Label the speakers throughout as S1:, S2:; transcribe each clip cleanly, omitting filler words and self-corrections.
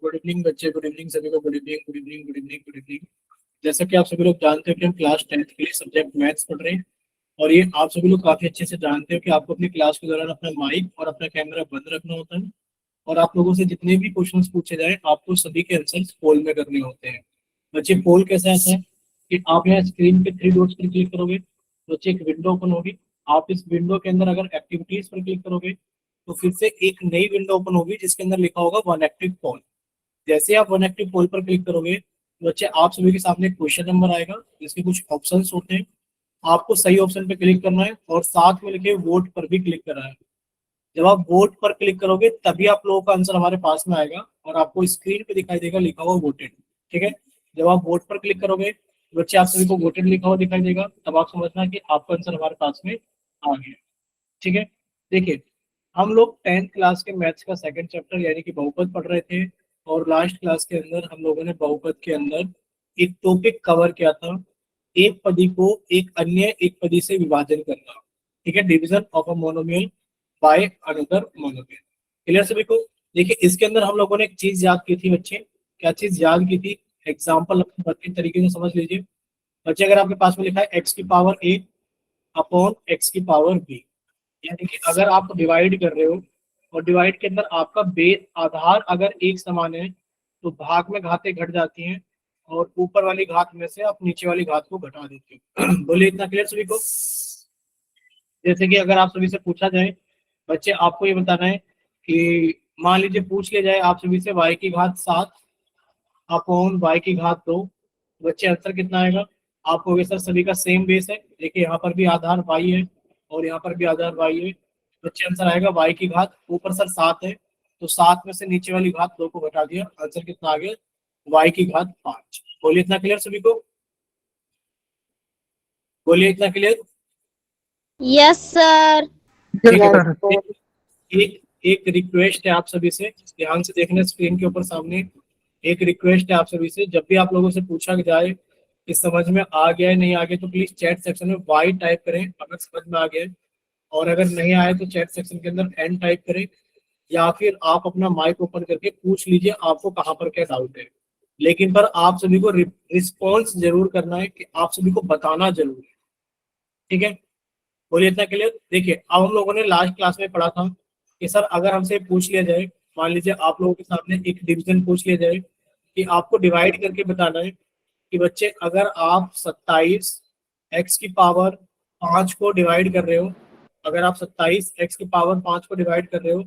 S1: Good evening बच्चे, good evening सभी को, good evening good evening good evening good evening. जैसा कि आप सभी लोग जानते हो कि हम क्लास 10th के लिए सब्जेक्ट मैथ्स पढ़ रहे हैं। और ये आप सभी लोग काफी अच्छे से जानते हो कि आपको अपनी क्लास के दौरान अपना माइक और अपना कैमरा बंद रखना होता है। और आप लोगों से जितने भी क्वेश्चंस पूछे जाए आपको सभी के आंसर्स पोल में करने होते हैं। बच्चे पोल कैसे आता है कि आप यहाँ स्क्रीन पे थ्री डॉट्स पर क्लिक करोगे, बच्चे एक विंडो ओपन होगी। आप इस विंडो के अंदर अगर एक्टिविटीज पर क्लिक करोगे तो फिर से एक नई विंडो ओपन होगी जिसके अंदर लिखा होगा वन एक्टिव पोल। जैसे आप वन एक्टिव पोल पर क्लिक करोगे तो बच्चे आप सभी के सामने क्वेश्चन नंबर आएगा जिसके कुछ ऑप्शंस होते हैं। आपको सही ऑप्शन पे क्लिक करना है और साथ में लिखे वोट पर भी क्लिक करना है। जब आप वोट पर क्लिक करोगे तभी आप लोगों का आंसर हमारे पास में आएगा और आपको स्क्रीन पे दिखाई देगा लिखा हुआ वोटेड। ठीक है, जब आप वोट पर क्लिक करोगे तो बच्चे आप सभी को वोटेड लिखा हुआ दिखाई देगा, तब आप समझना कि आपका आंसर हमारे पास में आ गया। ठीक है, देखिए हम लोग 10th क्लास के मैथ्स का सेकंड चैप्टर यानी कि बहुपद पढ़ रहे थे। और लास्ट क्लास के अंदर हम लोगों ने बहुपद के अंदर एक टॉपिक कवर किया था, एक पदी को एक अन्य एक पदी से विभाजन करना। ठीक है, division of a monomial by another monomial. Clear सभी को? देखिए इसके अंदर हम लोगों ने एक चीज याद की थी बच्चे। क्या चीज याद की थी? एग्जाम्पल अपने तरीके से समझ लीजिए। बच्चे अगर आपके पास में लिखा है एक्स की पावर ए अपॉन एक्स की पावर बी, यानी कि अगर आप डिवाइड कर रहे हो और डिवाइड के अंदर आपका बेस आधार अगर एक समान है तो भाग में घातें घट जाती हैं और ऊपर वाली घात में से आप नीचे वाली घात को घटा देते हो। बोलिए इतना क्लियर सभी को? जैसे कि अगर आप सभी से पूछा जाए बच्चे, आपको ये बताना है कि मान लीजिए पूछ लिया जाए आप सभी से y की घात 7 अपॉन y की घात 2, बच्चे आंसर कितना आएगा? आप कहोगे सर सभी का सेम बेस है, देखिए यहाँ पर भी आधार y है और यहाँ पर भी आधार y है। बच्चे आंसर आएगा y की घात, ऊपर सर 7 है तो 7 में से नीचे वाली घात 2 को घटा दिया, आंसर कितना आ गया? y की घात 5। बोलिए इतना क्लियर सभी को? बोलिए इतना क्लियर?
S2: Yes sir.
S1: ठीक है बच्चे, एक एक रिक्वेस्ट है आप सभी से, ध्यान से देखना स्क्रीन के ऊपर सामने। एक रिक्वेस्ट है आप सभी से, जब भी आप लोगों से पूछा जाए कि समझ में आ गया है नहीं आ गया तो प्लीज चैट सेक्शन में वाई टाइप करें अगर समझ में आ गया है, और अगर नहीं आया तो चैट सेक्शन के अंदर एन टाइप करें, या फिर आप अपना माइक ओपन करके पूछ लीजिए आपको कहाँ पर क्या डाउट है। लेकिन पर आप सभी को रिस्पॉन्स जरूर करना है कि आप सभी को बताना जरूर है। ठीक है, बोलिए इतना क्लियर? देखिए अब हम लोगों ने लास्ट क्लास में पढ़ा था कि सर अगर हमसे पूछ लिया जाए, मान लीजिए आप लोगों के सामने एक डिवीजन पूछ लिया जाए कि आपको डिवाइड करके बताना है कि बच्चे अगर आप 27 एक्स की पावर 5 को डिवाइड कर रहे हो, अगर आप 27 एक्स की पावर 5 को डिवाइड कर रहे हो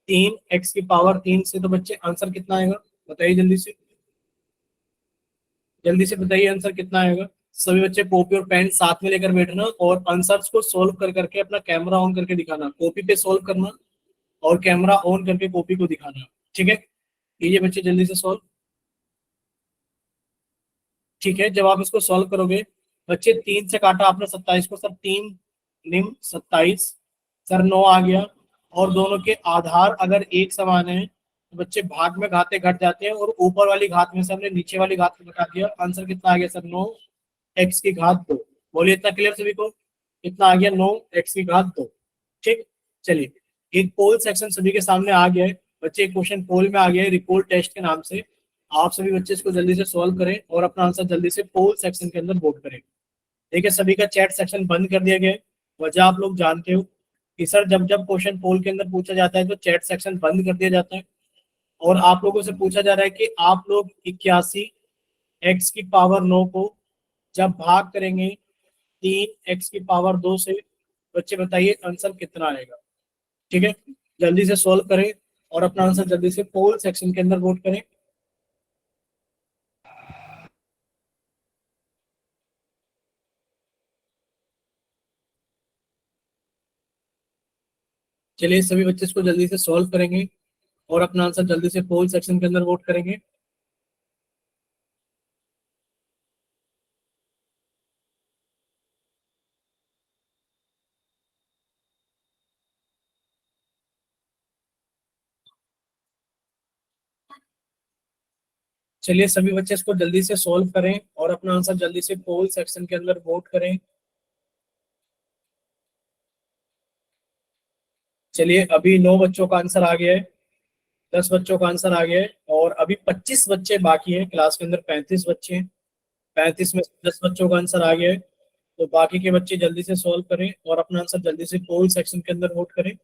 S1: 3 एक्स की पावर 3 से, तो बच्चे आंसर कितना आएगा? बताइए जल्दी से, जल्दी से बताइए आंसर कितना आएगा। सभी बच्चे कॉपी और पेन साथ में लेकर बैठना और आंसर्स को सोल्व कर करके अपना कैमरा ऑन करके दिखाना, कॉपी पे सोल्व करना और कैमरा ऑन करके कॉपी को दिखाना। ठीक है, कीजिए बच्चे जल्दी से सॉल्व। ठीक है, जब आप इसको सॉल्व करोगे बच्चे, 3 से काटा आपने 27 को, सर 3 निम 27, सर 9 आ गया। और दोनों के आधार अगर एक समान है तो बच्चे भाग में घाते घट जाते हैं और ऊपर वाली घात में से हमने नीचे वाली घात को घटा दिया, आंसर कितना आ गया सर? 9 एक्स की घात 2। बोलिए इतना क्लियर सभी को? कितना आ गया? 9 एक्स की घात 2। ठीक, चलिए एक पोल सेक्शन सभी के सामने आ गया है बच्चे, एक क्वेश्चन पोल में आ गया है रिपोर्ट टेस्ट के नाम से। आप सभी बच्चे इसको जल्दी से सॉल्व करें और अपना आंसर जल्दी से पोल सेक्शन के अंदर वोट करें। देखिए सभी का चैट सेक्शन बंद कर दिया गया है। वजह आप लोग जानते हो कि सर जब जब क्वेश्चन पोल के अंदर पूछा जाता है तो चैट सेक्शन बंद कर दिया जाता है। और आप लोगों से पूछा जा रहा है कि आप लोग 81 एक्स की पावर 9 को जब भाग करेंगे 3 एक्स की पावर 2 से, बच्चे बताइए आंसर कितना आएगा? ठीक है, जल्दी से सॉल्व करें और अपना आंसर जल्दी से पोल सेक्शन के अंदर वोट करें। चलिए सभी बच्चे इसको जल्दी से सॉल्व करेंगे और अपना आंसर जल्दी से पोल सेक्शन के अंदर वोट करेंगे। चलिए सभी बच्चे इसको जल्दी से सॉल्व करें और अपना आंसर जल्दी से पोल सेक्शन के अंदर वोट करें। चलिए अभी 9 बच्चों का आंसर आ गया है। 10 बच्चों का आंसर आ गया है और अभी 25 बच्चे बाकी हैं। क्लास के अंदर 35 बच्चे हैं। 35 में से 10 बच्चों का आंसर आ गया है। तो बाकी के बच्चे जल्दी से सॉल्व करें और अपना आंसर जल्दी से पोल सेक्शन के अंदर वोट करें।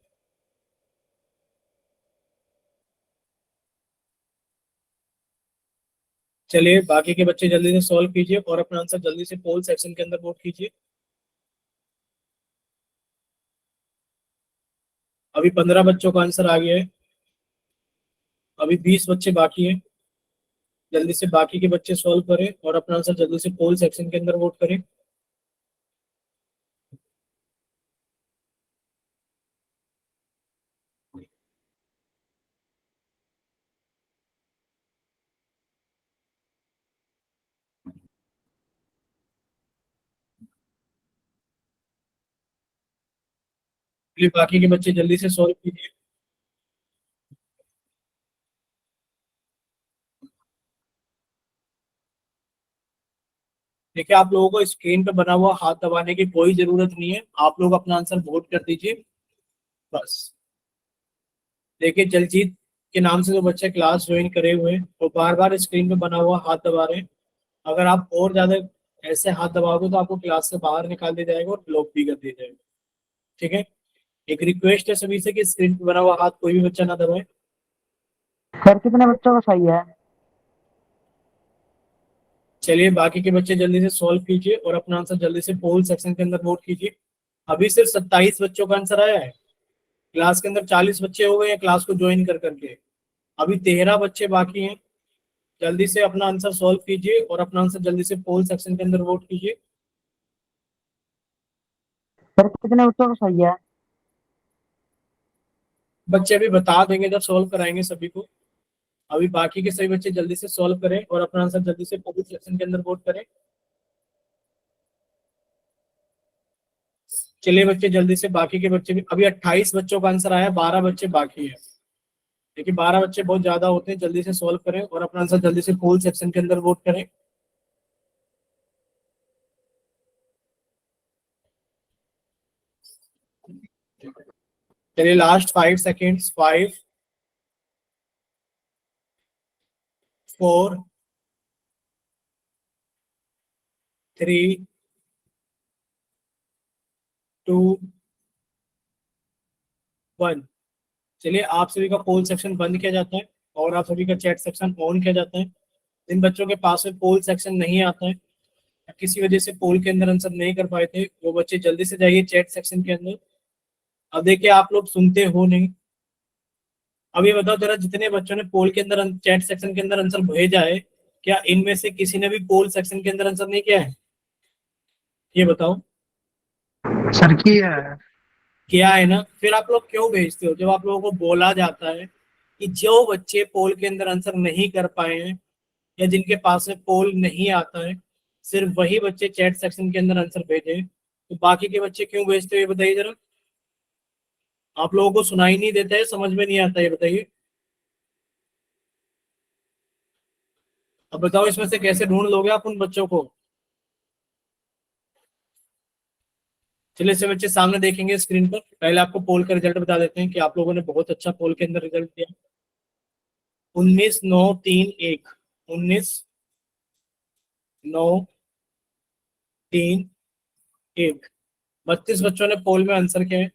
S1: चलिए बाकी के बच्चे जल्दी से सॉल्व कीजिए और अपना आंसर जल्दी से पोल सेक्शन के अंदर वोट कीजिए। अभी 15 बच्चों का आंसर आ गया है। अभी 20 बच्चे बाकी हैं। जल्दी से बाकी के बच्चे सॉल्व करें और अपना आंसर जल्दी से पोल सेक्शन के अंदर वोट करें। चलिए बाकी के बच्चे जल्दी से सॉल्व कीजिए। देखिए आप लोगों को स्क्रीन पे बना हुआ हाथ दबाने की कोई जरूरत नहीं है। आप लोग अपना आंसर वोट कर दीजिए बस। देखिए जलजीत के नाम से जो बच्चे क्लास ज्वाइन करे हुए हैं वो बार बार स्क्रीन पे बना हुआ हाथ दबा रहे हैं। अगर आप और ज्यादा ऐसे हाथ दबाओगे तो आपको क्लास से बाहर निकाल दिया जाएगा और ब्लॉक भी कर दिया जाएगा। ठीक है। एक रिक्वेस्ट है सभी से कि स्क्रीन पे बना हुआ हाथ कोई भी बच्चा ना दबाए।
S3: सर कितने बच्चों का सही है?
S1: चलिए बाकी के बच्चे जल्दी से सॉल्व कीजिए और अपना आंसर जल्दी से पोल सेक्शन के अंदर वोट कीजिए। अभी सिर्फ 27 बच्चों का आंसर आया है। क्लास के अंदर 40 बच्चे हो गए हैं क्लास को ज्वाइन कर करके। अभी 13 बच्चे बाकी हैं। जल्दी से अपना आंसर सॉल्व कीजिए और अपना आंसर जल्दी से पोल सेक्शन के अंदर वोट कीजिए।
S3: सर कितने बच्चों का सही है?
S1: बच्चे अभी बता देंगे जब सॉल्व कराएंगे सभी को। अभी बाकी के सभी बच्चे जल्दी से सॉल्व करें और अपना आंसर जल्दी से पोल सेक्शन के अंदर वोट करें। चलिए बच्चे जल्दी से बाकी के बच्चे भी। अभी 28 बच्चों का आंसर आया है। 12 बच्चे बाकी है। देखिए 12 बच्चे बहुत ज्यादा होते हैं। जल्दी से सॉल्व करें और अपना आंसर जल्दी से पोल सेक्शन के अंदर वोट करें। चलिए लास्ट 5 सेकेंड्स। 5, 4, 3, 2, 1। चलिए आप सभी का पोल सेक्शन बंद किया जाता है और आप सभी का चैट सेक्शन ऑन किया जाता है। जिन बच्चों के पास में पोल सेक्शन नहीं आता है या किसी वजह से पोल के अंदर आंसर नहीं कर पाए थे वो बच्चे जल्दी से जाइए चैट सेक्शन के अंदर। अब देखिए आप लोग सुनते हो नहीं। अभी बताओ जरा जितने बच्चों ने पोल के अंदर चैट सेक्शन के अंदर आंसर भेजा है क्या इनमें से किसी ने भी पोल सेक्शन के अंदर आंसर नहीं किया है? ये बताओ।
S3: सर की है।
S1: किया है ना? फिर आप लोग क्यों भेजते हो जब आप लोगों को बोला जाता है कि जो बच्चे पोल के अंदर आंसर नहीं कर पाए हैं या जिनके पास में पोल नहीं आता है सिर्फ वही बच्चे चैट सेक्शन के अंदर आंसर भेजे। तो बाकी के बच्चे क्यों भेजते हो ये बताइए जरा। आप लोगों को सुनाई नहीं देता है? समझ में नहीं आता? ये बताइए। अब बताओ इसमें से कैसे ढूंढ लोगे आप उन बच्चों को? चलिए से बच्चे सामने देखेंगे स्क्रीन पर। पहले आपको पोल का रिजल्ट बता देते हैं कि आप लोगों ने बहुत अच्छा पोल के अंदर रिजल्ट दिया। 19, 9, 3, 1। 19, 9, 3, 1। 32 बच्चों ने पोल में आंसर किया है।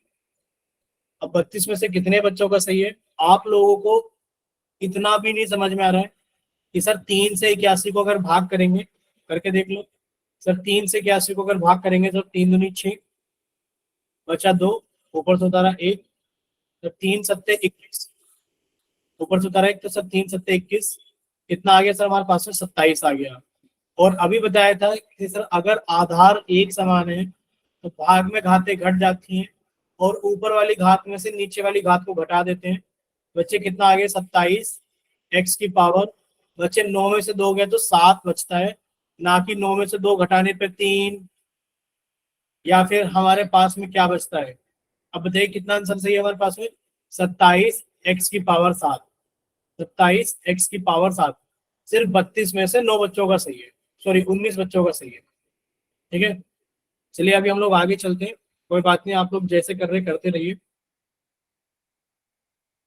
S1: अब 32 में से कितने बच्चों का सही है? आप लोगों को इतना भी नहीं समझ में आ रहा है कि सर 3 से 81 को अगर भाग करेंगे, करके देख लो। सर 3 से 81 को अगर भाग करेंगे तो 3 दूनी 6, बचा 2, ऊपर से उतारा 1, तो 3 सत्ते 21। ऊपर से उतारा 1 तो सर 3 सत्ते 21। कितना आ गया सर हमारे पास में? 27 आ गया। और अभी बताया था कि सर अगर आधार एक समान है तो भाग में घातें घट जाती हैं और ऊपर वाली घात में से नीचे वाली घात को घटा देते हैं। बच्चे कितना आ गया? 27 एक्स की पावर। बच्चे 9 में से 2 गए तो 7 बचता है, ना कि 9 में से 2 घटाने पे 3। या फिर हमारे पास में क्या बचता है? अब बताइए कितना आंसर सही है हमारे पास में? 27 एक्स की पावर 7। 27 एक्स की पावर 7। सिर्फ 32 में से 9 बच्चों का सही है। सॉरी 19 बच्चों का सही है। ठीक है। चलिए अभी हम लोग आगे चलते हैं। कोई बात नहीं, आप लोग जैसे कर रहे करते रहिए।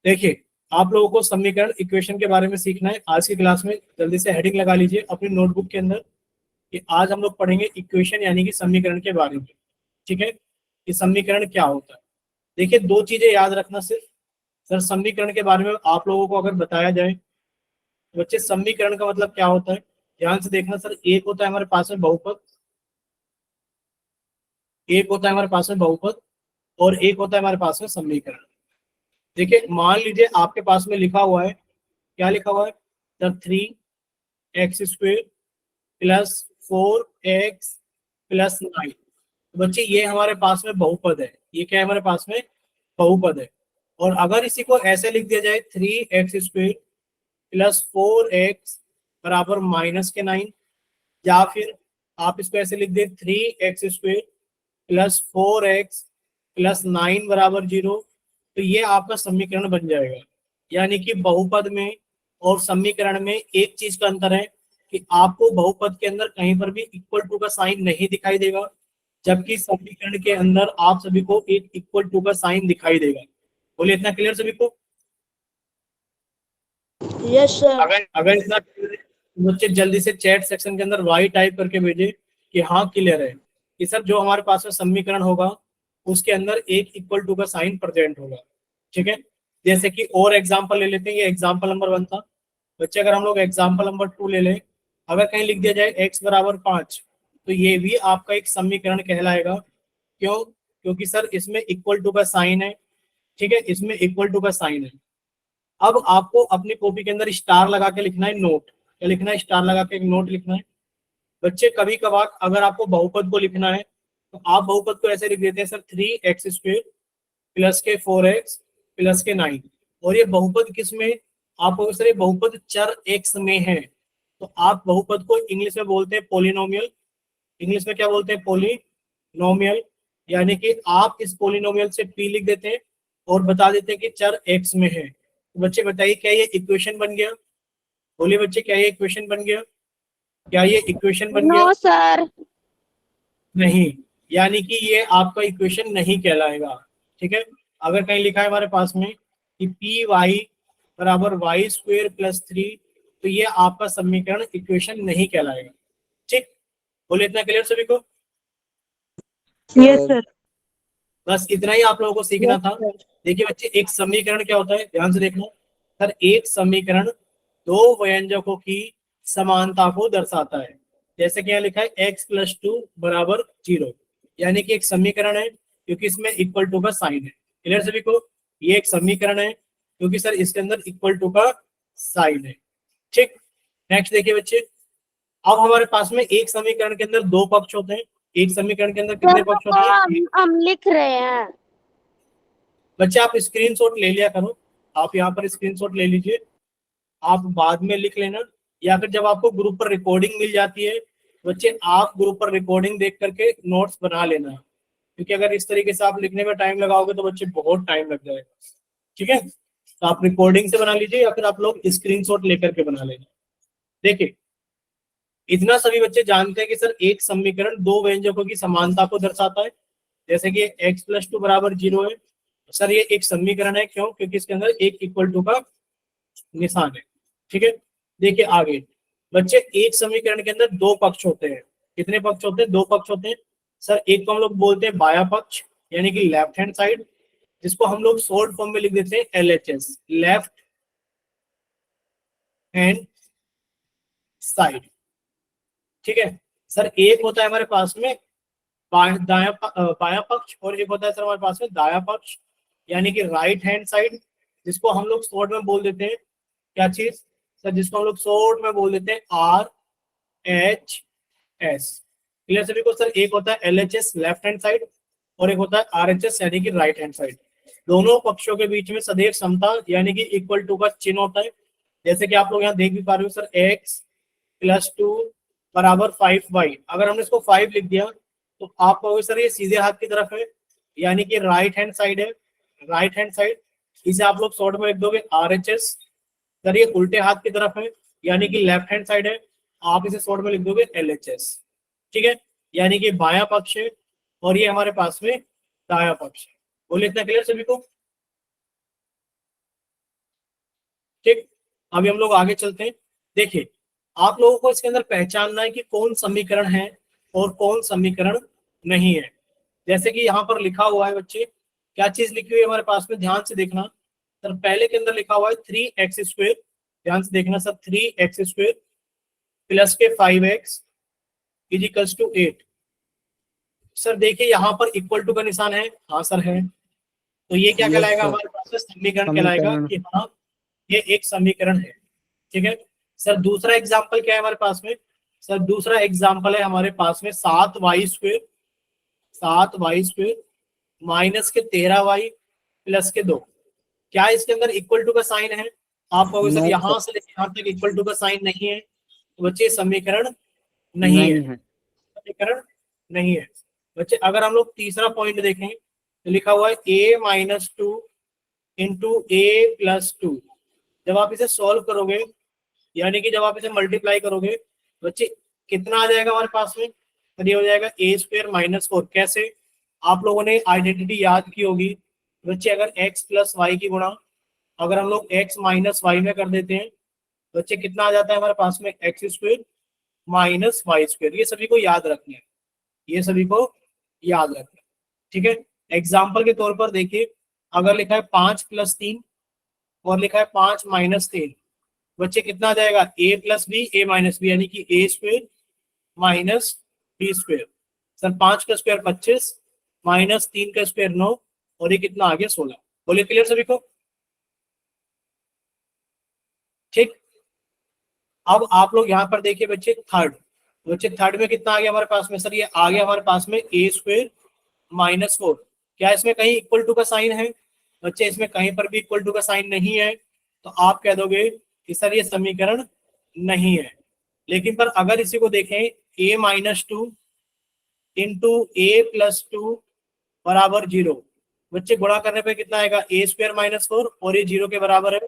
S1: देखिए आप लोगों को समीकरण इक्वेशन के बारे में सीखना है आज की क्लास में। जल्दी से हेडिंग लगा लीजिए अपनी नोटबुक के अंदर कि आज हम लोग पढ़ेंगे इक्वेशन यानी कि समीकरण के बारे में। ठीक है, कि समीकरण क्या होता है। देखिए, दो चीजें याद रखना सिर्फ। सर, समीकरण के बारे में आप लोगों को अगर बताया जाए तो बच्चे समीकरण का मतलब क्या होता है, ध्यान से देखना। सर, एक होता है हमारे पास में बहुपद, एक होता है हमारे पास में बहुपद और एक होता है हमारे पास में समीकरण। देखिए, मान लीजिए आपके पास में लिखा हुआ है, क्या लिखा हुआ है sir, 3x² plus 4x plus 9। बच्चे ये हमारे पास में बहुपद है, ये क्या है हमारे पास में बहुपद है। और अगर इसी को ऐसे लिख दिया जाए 3x² प्लस 4x बराबर -9, या फिर आप इसको ऐसे लिख दे 3x² प्लस 4x प्लस 9 बराबर 0, तो ये आपका समीकरण बन जाएगा। यानी कि बहुपद में और समीकरण में एक चीज का अंतर है कि आपको बहुपद के अंदर कहीं पर भी इक्वल टू का साइन नहीं दिखाई देगा, जबकि समीकरण के अंदर आप सभी को एक इक्वल टू का साइन दिखाई देगा। बोलिए, इतना क्लियर सभी को?
S2: Yes sir.
S1: अगर इतना clear है, तो बच्चे जल्दी से चैट सेक्शन के अंदर वाई टाइप करके भेजे कि हाँ क्लियर है। कि सर, जो हमारे पास में समीकरण होगा उसके अंदर एक इक्वल टू का साइन प्रेजेंट होगा। ठीक है, जैसे कि और एग्जांपल ले लेते हैं। ये एग्जांपल नंबर 1 था बच्चे। अगर हम लोग एग्जांपल नंबर 2 ले लें, अगर कहीं लिख दिया जाए x बराबर 5, तो ये भी आपका एक समीकरण कहलाएगा। क्यों? क्योंकि सर इसमें इक्वल टू का साइन है। ठीक है, इसमें इक्वल टू का साइन है। अब आपको अपनी कॉपी के अंदर स्टार लगा के लिखना है नोट। क्या लिखना है? स्टार लगा के एक नोट लिखना है। बच्चे, कभी कभार अगर आपको बहुपद को लिखना है तो आप बहुपद को ऐसे लिख देते हैं सर, 3x² प्लस के 4x प्लस के 9। और ये बहुपद किस में? आपको सर ये बहुपद चर x में है, तो आप बहुपद को इंग्लिश में बोलते हैं पोलिनोमियल। इंग्लिश में क्या बोलते हैं? पोलिनोमियल। यानी कि आप इस पोलिनोमियल से p लिख देते हैं और बता देते हैं कि चर x में है। तो बच्चे बताइए, क्या ये इक्वेशन बन गया? बोलिए बच्चे, क्या ये इक्वेशन बन गया? क्या ये इक्वेशन बन गया?
S2: No sir.
S1: नहीं, यानी कि ये आपका इक्वेशन नहीं कहलाएगा। ठीक है, अगर कहीं लिखा है हमारे पास में कि पी वाई बराबर y² प्लस 3, तो ये आपका समीकरण इक्वेशन नहीं कहलाएगा। ठीक, बोले, इतना क्लियर सभी को?
S3: Yes sir.
S1: बस इतना ही आप लोगों को सीखना था। देखिए बच्चे, एक समीकरण क्या होता है, ध्यान से देखना। सर, एक समीकरण दो व्यंजकों की समानता को दर्शाता है। जैसे कि यहाँ लिखा है x प्लस 2 बराबर 0, यानी कि एक समीकरण है क्योंकि इसमें इक्वल टू का साइन है। क्लियर सभी को? ये एक समीकरण है क्योंकि सर इसके अंदर इक्वल टू का साइन है। ठीक, नेक्स्ट देखिए बच्चे। अब हमारे पास में एक समीकरण के अंदर दो पक्ष होते हैं। एक समीकरण के अंदर कितने पक्ष होते हैं?
S2: हम लिख रहे हैं।
S1: बच्चे, आप स्क्रीनशॉट ले लिया करो। आप यहाँ पर स्क्रीनशॉट ले लीजिए, आप बाद में लिख लेना, या फिर जब आपको ग्रुप पर रिकॉर्डिंग मिल जाती है बच्चे, आप ग्रुप पर रिकॉर्डिंग देख करके नोट्स बना लेना। क्योंकि अगर इस तरीके से आप लिखने में टाइम लगाओगे तो बच्चे बहुत टाइम लग जाएगा। ठीक है, तो आप रिकॉर्डिंग से बना लीजिए या फिर आप लोग स्क्रीनशॉट लेकर के बना लेना। देखिए, इतना सभी बच्चे जानते हैं कि सर एक समीकरण दो व्यंजकों की समानता को दर्शाता है। जैसे कि x प्लस 2 बराबर 0 है, सर ये एक समीकरण है। क्यों? क्योंकि इसके अंदर एक इक्वल टू का निशान है। ठीक है, देखिए आगे बच्चे, एक समीकरण के अंदर दो पक्ष होते हैं। कितने पक्ष होते हैं? दो पक्ष होते हैं। सर, एक को हम लोग बोलते हैं बाया पक्ष, यानी कि लेफ्ट हैंड साइड, जिसको हम लोग शॉर्ट फॉर्म में लिख देते हैं LHS, लेफ्ट हैंड साइड। ठीक है सर, एक होता है हमारे पास में बाया पक्ष और एक होता है सर हमारे पास में दाया पक्ष, यानी कि राइट हैंड साइड, जिसको हम लोग शॉर्ट में बोल देते हैं क्या चीज सर? जिसको हम लोग शॉर्ट में बोल देते हैं RHS। क्लियर सभी को? सर, एक होता है LHS लेफ्ट हैंड साइड और एक होता है RHS यानी कि राइट हैंड साइड। दोनों पक्षों के बीच में सदैव समता यानी कि इक्वल टू का चिन्ह होता है। जैसे कि आप लोग यहाँ देख भी पा रहे हो सर, x प्लस 2 बराबर 5y। अगर हमने इसको 5 लिख दिया तो आप कहोगे सर ये सीधे हाथ की तरफ है, यानी कि राइट हैंड साइड है। राइट हैंड साइड, इसे आप लोग शॉर्ट में लिख दोगे RHS। सर ये उल्टे हाथ की तरफ है, यानी कि लेफ्ट हैंड साइड है। आप इसे शॉर्ट में लिख दोगे LHS। ठीक है, यानी कि बाया पक्ष है और ये हमारे पास में दाया पक्ष है। बोलिए, इतना क्लियर सभी को? ठीक, अभी हम लोग आगे चलते हैं। देखिए, आप लोगों को इसके अंदर पहचानना है कि कौन समीकरण है और कौन समीकरण नहीं है। जैसे कि यहाँ पर लिखा हुआ है बच्चे, क्या चीज लिखी हुई है हमारे पास में, ध्यान से देखना सर। पहले के अंदर लिखा हुआ है 3x², ध्यान से देखना सर, 3x² प्लस के 5x is equals to 8। Sir देखिए यहाँ पर इक्वल टू का निशान है, हाँ सर है, तो ये क्या
S4: यस
S1: कहलाएगा
S4: सर,
S1: हमारे पास में, समीकरण कहलाएगा
S4: समीकरण।
S1: कि हाँ ये एक समीकरण है। ठीक है सर, दूसरा एग्जाम्पल क्या है हमारे पास में, सर दूसरा एग्जाम्पल है हमारे पास में 7y² 7y² माइनस के 13y प्लस के 2। क्या इसके अंदर इक्वल टू का साइन है? आप कहोगे सर
S4: नो
S1: यहाँ
S4: सर,
S1: से लेकर यहाँ तक इक्वल टू का साइन नहीं है, तो बच्चे समीकरण नहीं है,
S4: नहीं है।
S1: समीकरण नहीं है। बच्चे अगर हम लोग तीसरा पॉइंट देखें तो लिखा हुआ है a-2 इंटू a+2। जब आप इसे सॉल्व करोगे, यानी कि जब आप इसे मल्टीप्लाई करोगे, बच्चे कितना आ जाएगा हमारे पास में, तो ये हो जाएगा a² - 4। कैसे? आप लोगों ने आइडेंटिटी याद की होगी बच्चे, अगर x प्लस वाई की गुणा अगर हम लोग x माइनस वाई में कर देते हैं, बच्चे कितना आ जाता है हमारे पास में, x² - y²। ये सभी को याद रखना है, ये सभी को याद रखना है। ठीक है, एग्जाम्पल के तौर पर देखिए, अगर लिखा है 5 + 3 और लिखा है 5 - 3, बच्चे कितना आ जाएगा, a+b यानी कि a² - b²। सर 5 का स्क्वायर 25 माइनस 3 का स्क्वायर 9 और ये कितना आ गया 16। बोलिए क्लियर सभी को? ठीक, अब आप लोग यहाँ पर देखिए बच्चे थर्ड, बच्चे थर्ड में कितना आ गया हमारे पास में, सर ये आ गया हमारे पास में a² - 4। क्या इसमें कहीं इक्वल टू का साइन है? बच्चे इसमें कहीं पर भी इक्वल टू का साइन नहीं है, तो आप कह दोगे कि सर ये समीकरण नहीं है। लेकिन पर अगर इसी को देखें a-2 इंटू a+2 बराबर 0, बच्चे गुणा करने पे कितना आएगा, a² - 4 और ये 0 के बराबर है,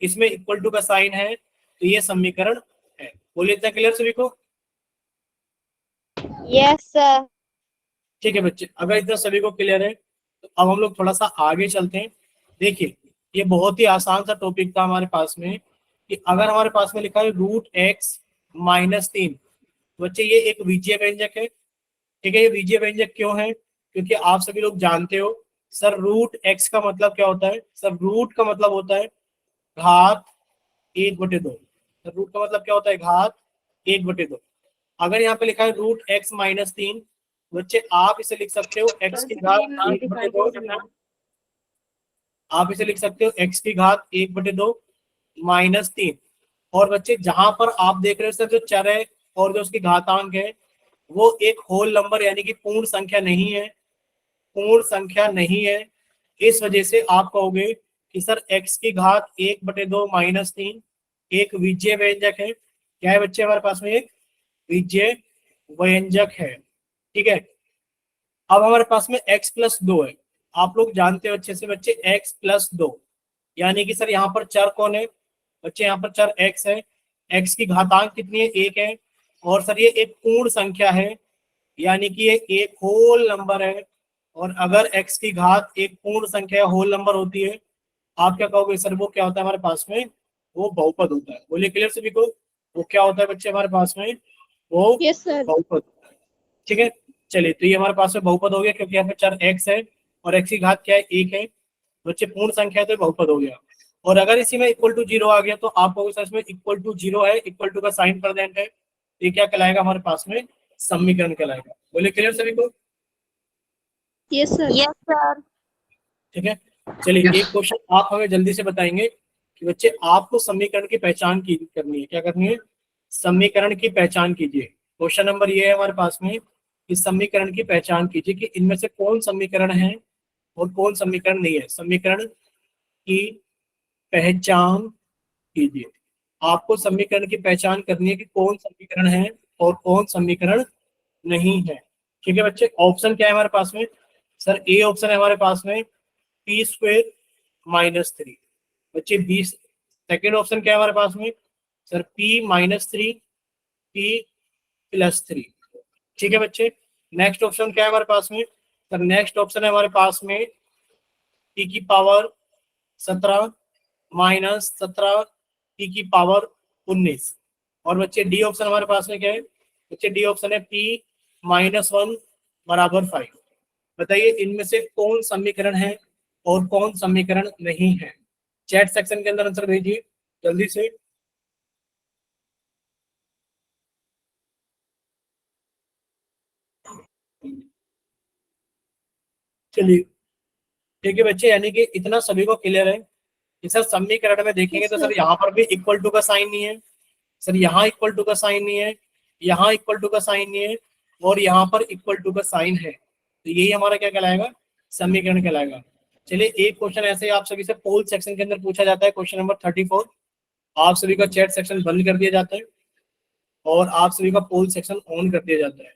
S1: इसमें इक्वल टू का साइन है, तो ये समीकरण है। बोलिए इतना क्लियर सभी को?
S2: Yes sir.
S1: ठीक है बच्चे, अगर इतना सभी को क्लियर है तो अब हम लोग थोड़ा सा आगे चलते हैं। देखिए, ये बहुत ही आसान सा टॉपिक था हमारे पास में, कि अगर हमारे पास में लिखा है √x - 3, बच्चे ये एक बीजीय व्यंजक है। ठीक है, ये बीजीय व्यंजक क्यों है? क्योंकि आप सभी लोग जानते हो सर, √x का मतलब क्या होता है, सर रूट का मतलब होता है घात 1/2। रूट का मतलब क्या होता है, घात 1/2। अगर यहाँ पे लिखा है √x - 3, बच्चे आप इसे लिख सकते हो x की घात 1/2, आप इसे लिख सकते हो x की घात 1/2 माइनस 3। और बच्चे जहां पर आप देख रहे हो सर, जो चर है और जो उसकी घातांक है वो एक होल नंबर यानी कि पूर्ण संख्या नहीं है, पूर्ण संख्या नहीं है। इस वजह से आप कहोगे कि सर x की घात 1/2 माइनस 3 एक विजय व्यंजक है। क्या है बच्चे हमारे पास में, एक विजय व्यंजक है। ठीक है, अब हमारे पास में x+2 है। आप लोग जानते हो अच्छे से बच्चे, x+2 यानी कि सर यहाँ पर चर कौन है बच्चे, यहाँ पर चर x है, x की घातांक कितनी है, 1 है, और सर ये एक पूर्ण संख्या है यानी कि ये एक होल नंबर है। और अगर x की घात एक पूर्ण संख्या होल नंबर होती है, आप क्या कहोगे सर, वो क्या होता है हमारे पास में, वो बहुपद होता है। बोलिए क्लियर सभी को, वो क्या होता है बच्चे हमारे पास में, वो
S2: यस सर।
S1: बहुपद होता है। ठीक है, चलिए, तो ये हमारे पास में बहुपद हो गया, क्योंकि यहाँ पे चर x है और x की घात क्या है, 1 है, बच्चे पूर्ण संख्या है तो बहुपद हो गया। और अगर इसी में इक्वल टू 0 आ गया तो आप कहोगे सर इसमें इक्वल टू 0 है, इक्वल टू का साइन प्रेजेंट है, तो ये क्या कहलाएगा हमारे पास में, समीकरण कहलाएगा। बोलिए क्लियर सभी को?
S2: Yes sir. Yes sir.
S1: ठीक है, चलिए एक क्वेश्चन आप हमें जल्दी से बताएंगे कि बच्चे आपको समीकरण की पहचान की करनी है, क्या करनी है, समीकरण की पहचान कीजिए। क्वेश्चन नंबर ये है हमारे पास में, कि समीकरण की पहचान कीजिए कि इनमें से कौन समीकरण है और कौन समीकरण नहीं है। समीकरण की पहचान कीजिए, आपको समीकरण की पहचान करनी है कि कौन समीकरण है और कौन समीकरण नहीं है। ठीक है बच्चे, ऑप्शन क्या है हमारे पास में, सर ए ऑप्शन है हमारे पास में p² - 3। बच्चे 20, सेकेंड ऑप्शन क्या है हमारे पास में, सर p - 3 p+3। ठीक है बच्चे, नेक्स्ट ऑप्शन क्या है हमारे पास में, सर नेक्स्ट ऑप्शन है हमारे पास में p की पावर 17 माइनस 17 की पावर 19। और बच्चे डी ऑप्शन हमारे पास में क्या है बच्चे? डी ऑप्शन है p -1 बराबर 5। बताइए इनमें से कौन समीकरण है और कौन समीकरण नहीं है? चैट सेक्शन के अंदर आंसर भेजिए जल्दी से। चलिए ठीक है बच्चे, यानी कि इतना सभी को क्लियर है कि सर समीकरण में देखेंगे तो सर यहाँ पर भी इक्वल टू का साइन नहीं है, सर यहाँ इक्वल टू का साइन नहीं है, यहाँ इक्वल टू का साइन नहीं है, और यहाँ पर इक्वल टू का साइन है। तो यही हमारा क्या कहलाएगा? समीकरण कहलाएगा। चलिए एक क्वेश्चन ऐसे ही आप सभी से पोल सेक्शन के अंदर पूछा जाता है, क्वेश्चन नंबर 34। आप सभी का चैट सेक्शन बंद कर दिया जाता है और आप सभी का पोल सेक्शन ऑन कर दिया जाता है।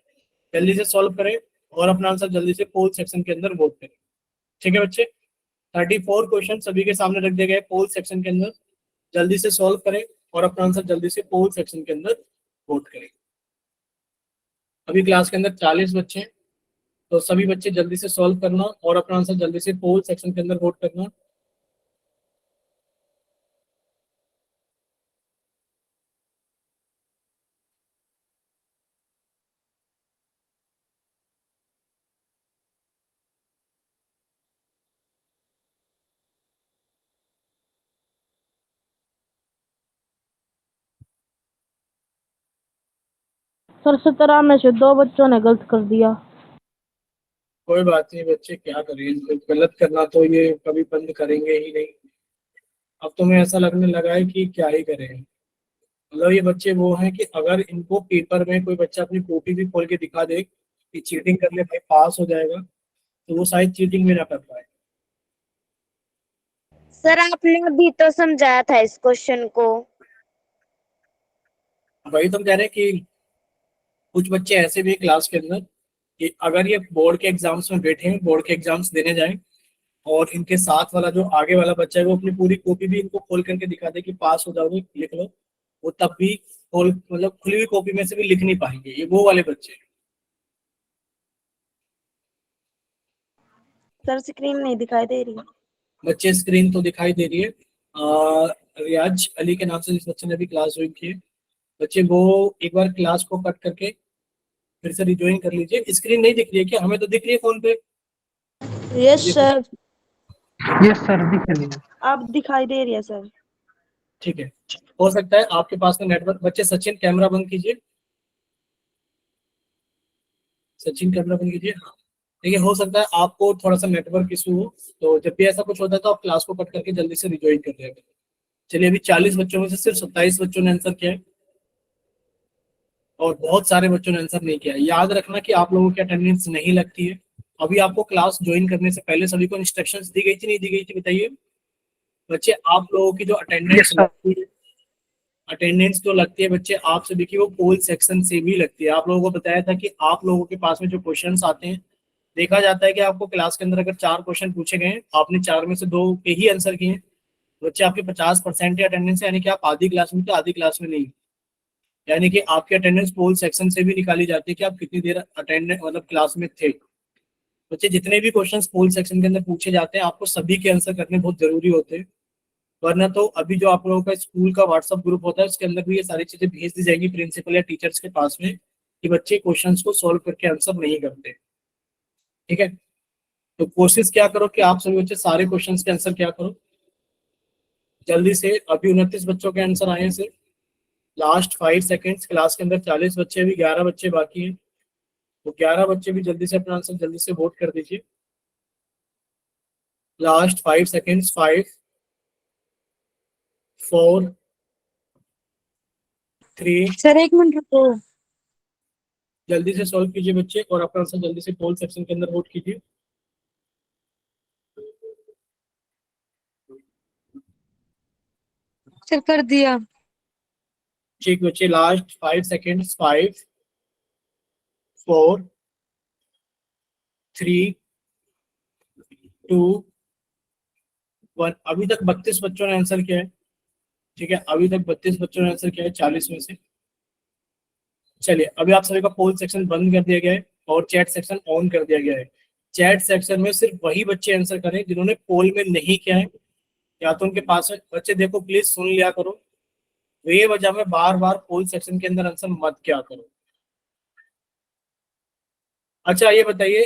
S1: जल्दी से सॉल्व करें और अपना आंसर जल्दी से पोल सेक्शन के अंदर वोट करें। ठीक है बच्चे, 34 क्वेश्चन सभी के सामने रख दिए गए पोल सेक्शन के अंदर। जल्दी से सॉल्व करें और अपना आंसर जल्दी से पोल सेक्शन के अंदर वोट करें। अभी क्लास के अंदर 40 बच्चे हैं, तो सभी बच्चे जल्दी से सॉल्व करना और अपना आंसर जल्दी से पोल सेक्शन के अंदर वोट करना।
S3: सर 17 में से 2 बच्चों ने गलत कर दिया।
S1: कोई बात नहीं बच्चे, क्या करें, इनको गलत करना तो ये कभी बंद करेंगे ही नहीं। अब तो मैं ऐसा लगने लगा है कि क्या ही करें। मतलब ये बच्चे वो हैं कि अगर इनको पेपर में कोई बच्चा अपनी कॉपी भी खोल के दिखा दे कि चीटिंग कर ले भाई पास हो जाएगा, तो वो शायद चीटिंग भी ना कर पाए।
S2: सर आपने अभी तो समझाया था इस क्वेश्चन को।
S1: वही तो हम कह रहे हैं कि कुछ बच्चे ऐसे भी हैं क्लास के अंदर कि अगर ये बोर्ड के एग्जाम्स में बैठे हैं, बोर्ड के एग्जाम्स देने जाएं, और इनके साथ वाला जो आगे वाला बच्चा है वो अपनी पूरी कॉपी भी इनको खोल करके दिखा दे कि पास हो जाओगे लिख लो, वो तब भी खोल मतलब खुली हुई कॉपी में से भी लिख नहीं पाएंगे। ये वो वाले बच्चे हैं।
S2: सर स्क्रीन नहीं दिखाई दे रही।
S1: बच्चे स्क्रीन तो दिखाई दे रही है। रियाज अली के नाम से जिस बच्चे ने अभी क्लास ज्वाइन की है, बच्चे वो एक बार क्लास को कट करके फिर से रिज्वाइन कर लीजिए। स्क्रीन नहीं दिख रही है क्या? हमें तो दिख रही है फोन पे।
S3: Yes sir.
S4: यस सर दिख रही है।
S3: अब दिखाई दे रही है सर।
S1: ठीक है, हो सकता है आपके पास में नेटवर्क। बच्चे सचिन कैमरा बंद कीजिए, सचिन कैमरा बंद कीजिए। हाँ, देखिए हो सकता है आपको थोड़ा सा नेटवर्क इशू हो, तो जब भी ऐसा कुछ होता है तो आप क्लास को कट करके जल्दी से रिज्वाइन कर दिया करें। चलिए अभी 40 बच्चों में से सिर्फ 27 बच्चों ने आंसर किया है और बहुत सारे बच्चों ने आंसर नहीं किया है। याद रखना कि आप लोगों की अटेंडेंस नहीं लगती है। अभी आपको क्लास ज्वाइन करने से पहले सभी को इंस्ट्रक्शंस दी गई थी नहीं दी गई थी? बताइए बच्चे, आप लोगों की जो अटेंडेंस लगती है, अटेंडेंस जो लगती है बच्चे आप सभी की, वो पोल सेक्शन से भी लगती है। आप लोगों को बताया था कि आप लोगों के पास में जो क्वेश्चंस आते हैं, देखा जाता है कि आपको क्लास के अंदर अगर 4 क्वेश्चन पूछे गए, आपने 4 में से 2 के ही आंसर किए, बच्चे आपके 50% अटेंडेंस है, यानी कि आप आधी क्लास में थे आधी क्लास में नहीं। यानी कि आपकी अटेंडेंस पोल सेक्शन से भी निकाली जाती है कि आप कितनी देर अटेंड मतलब क्लास में थे। बच्चे जितने भी क्वेश्चंस पोल सेक्शन के अंदर पूछे जाते हैं, आपको सभी के आंसर करने बहुत जरूरी होते हैं। वरना तो अभी जो आप लोगों का स्कूल का व्हाट्सएप ग्रुप होता है, उसके अंदर भी ये सारी चीजें भेज दी जाएंगी प्रिंसिपल या टीचर्स के पास में कि बच्चे क्वेश्चंस को सॉल्व करके आंसर नहीं करते। ठीक है, तो कोशिश क्या करो कि आप सभी बच्चे सारे क्वेश्चंस के आंसर क्या करो जल्दी से। अभी 29 बच्चों के आंसर आए हैं सिर्फ। लास्ट 5 सेकेंड्स, क्लास के अंदर 40 बच्चे, अभी 11 बच्चे बाकी हैं, तो 11 बच्चे भी जल्दी से अपना आंसर जल्दी से वोट कर दीजिए। Last 5 seconds, 5 4 3।
S3: सर 1 मिनट रुको।
S1: जल्दी से सॉल्व कीजिए बच्चे और अपना आंसर जल्दी से पोल सेक्शन के अंदर वोट कीजिए।
S3: सर कर दिया।
S1: ठीक बच्चे, लास्ट 5 सेकेंड्स, 5 4 3 2 1। अभी तक 32 बच्चों ने आंसर किया है। ठीक है, अभी तक 32 बच्चों ने आंसर किया है 40 में से। चलिए अभी आप सभी का पोल सेक्शन बंद कर दिया गया है और चैट सेक्शन ऑन कर दिया गया है। चैट सेक्शन में सिर्फ वही बच्चे आंसर करें जिन्होंने पोल में नहीं किया है, या तो उनके पास है। बच्चे देखो प्लीज सुन लिया करो, वे वजह में बार बार पोल सेक्शन के अंदर आंसर मत क्या करो। अच्छा ये बताइए,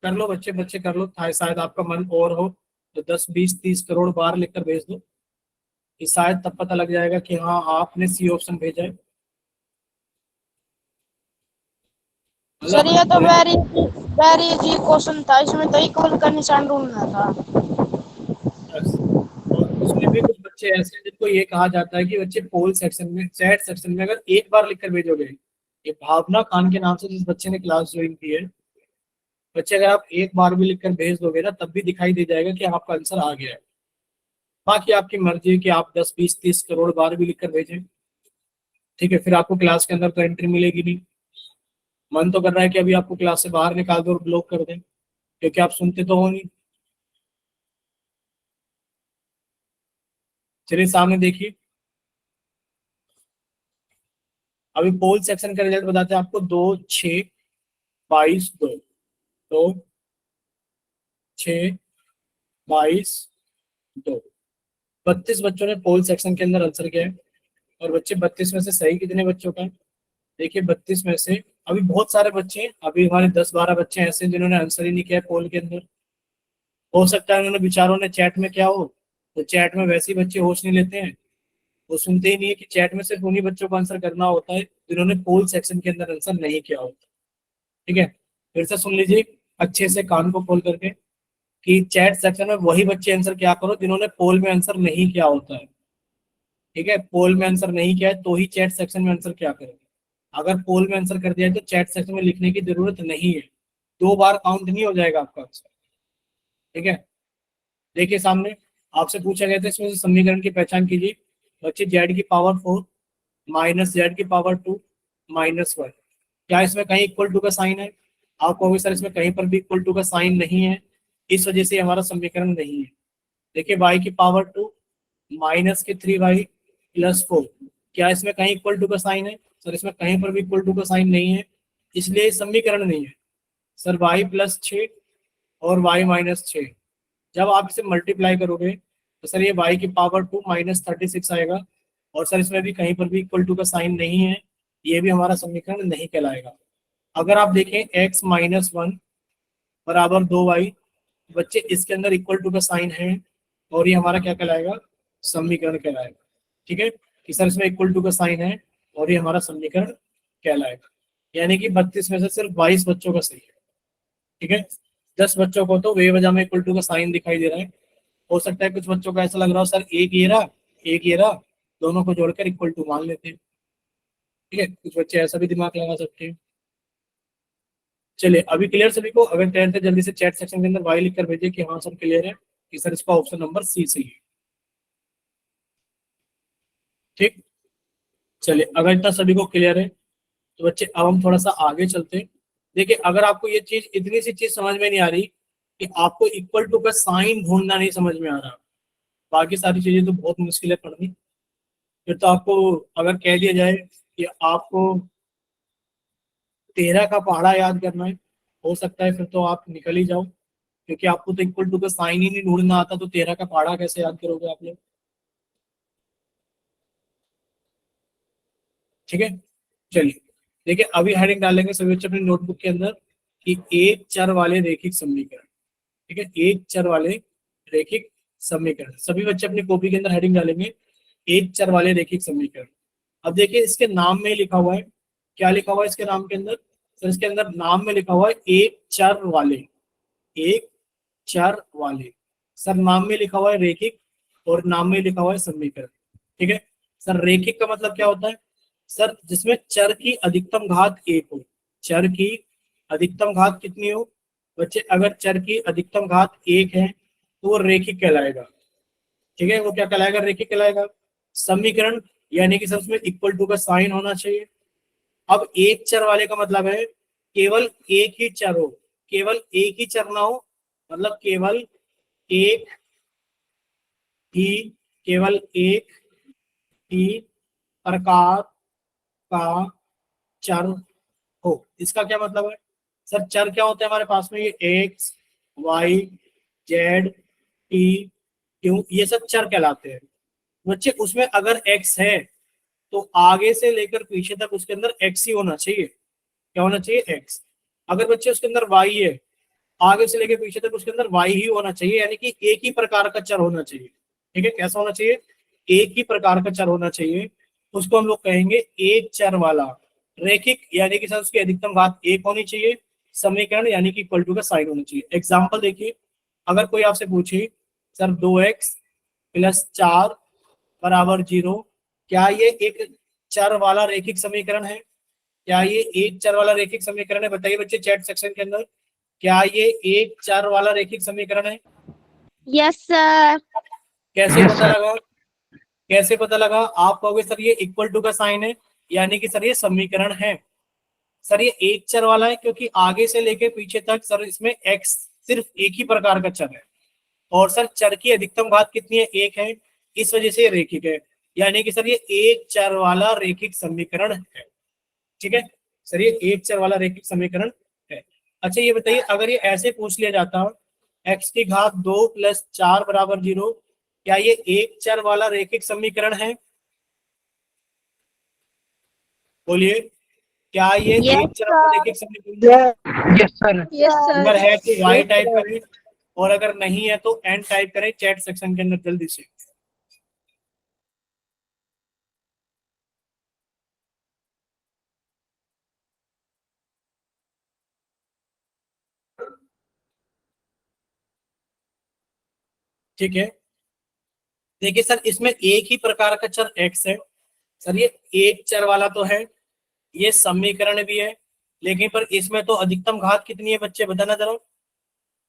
S1: कर लो बच्चे, बच्चे कर लो, शायद आपका मन और हो तो 10 20 30 करोड़ बार लिखकर भेज दो, कि शायद तब पता लग जाएगा कि हाँ आपने सी ऑप्शन भेजा है।
S3: सर
S1: मतलब
S3: ये तो वेरी वेरी इजी क्वेश्चन था, इसमें तो इक्वल का निशान ढूंढना था।
S1: yes। और उसमें भी कुछ बच्चे ऐसे हैं जिनको ये कहा जाता है कि बच्चे पोल सेक्शन में, चैट सेक्शन में अगर एक बार लिखकर भेजोगे, ये भावना खान के नाम से जिस बच्चे ने क्लास ज्वाइन की है, बच्चे अगर आप एक बार भी लिखकर भेज दोगे ना तब भी दिखाई दे जाएगा कि आपका आंसर आ गया है। बाकी आपकी मर्जी है कि आप 10 20 30 करोड़ बार भी लिखकर भेजें, ठीक है, फिर आपको क्लास के अंदर तो एंट्री मिलेगी नहीं। मन तो कर रहा है कि अभी आपको क्लास से बाहर निकाल दो और ब्लॉक कर दें, क्योंकि आप सुनते तो हो नहीं। चलिए सामने देखिए, अभी पोल सेक्शन का रिजल्ट बताते हैं आपको। 2 6 22 2, 2 6 22 2, 32 बच्चों ने पोल सेक्शन के अंदर आंसर किया है। और बच्चे 32 में से सही कितने बच्चों का है? देखिए 32 में से अभी बहुत सारे बच्चे हैं, अभी हमारे 10 12 बच्चे ऐसे हैं जिन्होंने आंसर ही नहीं किया है पोल के अंदर। हो सकता है उन्होंने बेचारों ने चैट में क्या हो, तो चैट में वैसे ही बच्चे होश नहीं लेते हैं, वो सुनते ही नहीं है कि चैट में सिर्फ उन्हीं बच्चों को आंसर करना होता है जिन्होंने पोल सेक्शन के अंदर आंसर नहीं किया होता। ठीक है, फिर से सुन लीजिए अच्छे से कान को खोल करके, कि चैट सेक्शन में वही बच्चे आंसर क्या करो जिन्होंने पोल में आंसर नहीं किया होता है। ठीक है, पोल में आंसर नहीं किया है तो ही चैट सेक्शन में आंसर क्या करेंगे। अगर पोल में आंसर कर दिया है तो चैट सेक्शन में लिखने की जरूरत नहीं है, 2 बार काउंट नहीं हो जाएगा आपका आंसर। ठीक है, देखिए सामने आपसे पूछा गया था इसमें से समीकरण की पहचान कीजिए। बच्चे जेड की पावर 4 माइनस जेड की पावर 2 माइनस 1, क्या इसमें कहीं इक्वल टू का साइन है? आप कहोगे सर इसमें कहीं पर भी इक्वल टू का साइन नहीं है, इस वजह से हमारा समीकरण नहीं है। देखिए वाई की पावर 2 माइनस के 3y प्लस 4, क्या इसमें कहीं इक्वल टू का साइन है? सर इसमें कहीं पर भी इक्वल टू का साइन नहीं है, इसलिए समीकरण नहीं है। सर y+6 और y-6, जब आप इसे मल्टीप्लाई करोगे तो सर ये y की पावर 2 -36 आएगा। और सर इसमें भी कहीं पर भी इक्वल टू का साइन नहीं है, ये भी हमारा समीकरण नहीं कहलाएगा। अगर आप देखें x-1 बराबर 2y, बच्चे इसके अंदर इक्वल टू का साइन है और ये हमारा क्या कहलाएगा? समीकरण कहलाएगा। ठीक है, कि सर इसमें इक्वल टू का साइन है और ये हमारा समीकरण कहलाएगा। यानी कि 32 में से सिर्फ 22 बच्चों का सही है। ठीक है, 10 बच्चों को तो वे वजह में इक्वल टू का साइन दिखाई दे रहा है। हो सकता है कुछ बच्चों को ऐसा लग रहा हो सर एक ये रहा एक ये रहा, दोनों को जोड़कर इक्वल टू मान लेते हैं। ठीक है, कुछ बच्चे ऐसा भी दिमाग लगा सकते हैं। चलिए अभी क्लियर सभी को? अगर टेंथ है जल्दी से चैट सेक्शन के अंदर वाई लिख कर भेजिए कि हाँ सर क्लियर है, कि सर इसका ऑप्शन नंबर सी सही है। ठीक, चलिए अगर इतना सभी को क्लियर है तो बच्चे अब हम थोड़ा सा आगे चलते हैं। देखिए अगर आपको ये चीज, इतनी सी चीज समझ में नहीं आ रही कि आपको इक्वल टू का साइन ढूंढना नहीं समझ में आ रहा, बाकी सारी चीजें तो बहुत मुश्किल है पढ़नी। फिर तो आपको अगर कह दिया जाए कि आपको 13 का पहाड़ा याद करना है, हो सकता है फिर तो आप निकल ही जाओ, क्योंकि आपको तो इक्वल टू का साइन ही नहीं ढूंढना आता, तो 13 का पहाड़ा कैसे याद करोगे आप लोग? ठीक है, चलिए देखिए अभी हेडिंग डालेंगे सभी बच्चे अपनी नोटबुक के अंदर, कि एक चर वाले रैखिक समीकरण। ठीक है, एक चर वाले रैखिक समीकरण, सभी बच्चे अपनी कॉपी के अंदर हेडिंग डालेंगे एक चर वाले रैखिक समीकरण। अब देखिए इसके नाम में लिखा हुआ है, क्या लिखा हुआ है इसके नाम के अंदर? तो इसके अंदर नाम में लिखा हुआ है एक चर वाले, एक चर वाले। सर नाम में लिखा हुआ है रैखिक और नाम में लिखा हुआ है समीकरण। ठीक है, सर रैखिक का मतलब क्या होता है? सर जिसमें चर की अधिकतम घात 1 हो। चर की अधिकतम घात कितनी हो बच्चे? अगर चर की अधिकतम घात 1 है तो वो रैखिक कहलाएगा। ठीक है, वो क्या कहलाएगा? रैखिक कहलाएगा। समीकरण यानी कि सर उसमें इक्वल टू का साइन होना चाहिए। अब एक चर वाले का मतलब है केवल एक ही चर हो, केवल एक ही चर ना हो, मतलब केवल एक ही, केवल एक ही प्रकार का चर हो। इसका क्या मतलब है? सर चर क्या होते हैं हमारे पास में? ये x y z t q, ये सब चर कहलाते हैं बच्चे। उसमें अगर एक्स है तो आगे से लेकर पीछे तक उसके अंदर एक्स ही होना चाहिए। क्या होना चाहिए? एक्स। अगर बच्चे उसके अंदर वाई है, आगे से लेकर पीछे तक उसके अंदर वाई ही होना चाहिए, यानी कि एक ही प्रकार का चर होना चाहिए। ठीक है, कैसा होना चाहिए? एक ही प्रकार का चर होना चाहिए। उसको हम लोग कहेंगे एक चर वाला रेखिक, यानी कि सर उसकी अधिकतम घात एक होनी चाहिए समीकरण, यानी कि इक्वल टू का साइन होना चाहिए। एग्जाम्पल देखिए, अगर कोई आपसे पूछे सर 2x + 4 बराबर 0, क्या ये एक चर वाला रेखिक समीकरण है? क्या ये एक चर वाला रेखिक समीकरण है? बताइए बच्चे चैट सेक्शन के अंदर, क्या ये एक चर वाला रेखिक समीकरण है?
S2: Yes sir.
S1: कैसे
S4: Yes,
S1: पता
S4: sir.
S1: लगा? कैसे पता लगा? आप कहोगे सर ये इक्वल टू का साइन है, यानी कि सर ये समीकरण है। सर ये एक चर वाला है क्योंकि आगे से लेके पीछे तक सर इसमें एक्स सिर्फ एक ही प्रकार का चर है, और सर चर की अधिकतम घात कितनी है? एक है, इस वजह से ये रेखिक है, यानी कि सर ये एक चर वाला रेखिक समीकरण है। ठीक है, सर ये एक चर वाला रेखिक समीकरण है। अच्छा ये बताइए, अगर ये ऐसे पूछ लिया जाता x की घात 2 + 4 बराबर 0, क्या ये एक चर वाला रेखिक समीकरण है? बोलिए, क्या ये
S2: यस
S1: एक चर वाला
S2: सर।
S1: रेखिक समीकरण है?
S4: Yes, sir.
S3: यस
S1: अगर
S3: सर।
S1: है तो y टाइप करें, और अगर नहीं है तो n टाइप करें चैट सेक्शन के अंदर जल्दी से। ठीक है, देखिए सर इसमें एक ही प्रकार का चर x है। सर ये एक चर वाला तो है, ये समीकरण भी है, लेकिन पर इसमें तो अधिकतम घात कितनी है बच्चे, बताना जरा।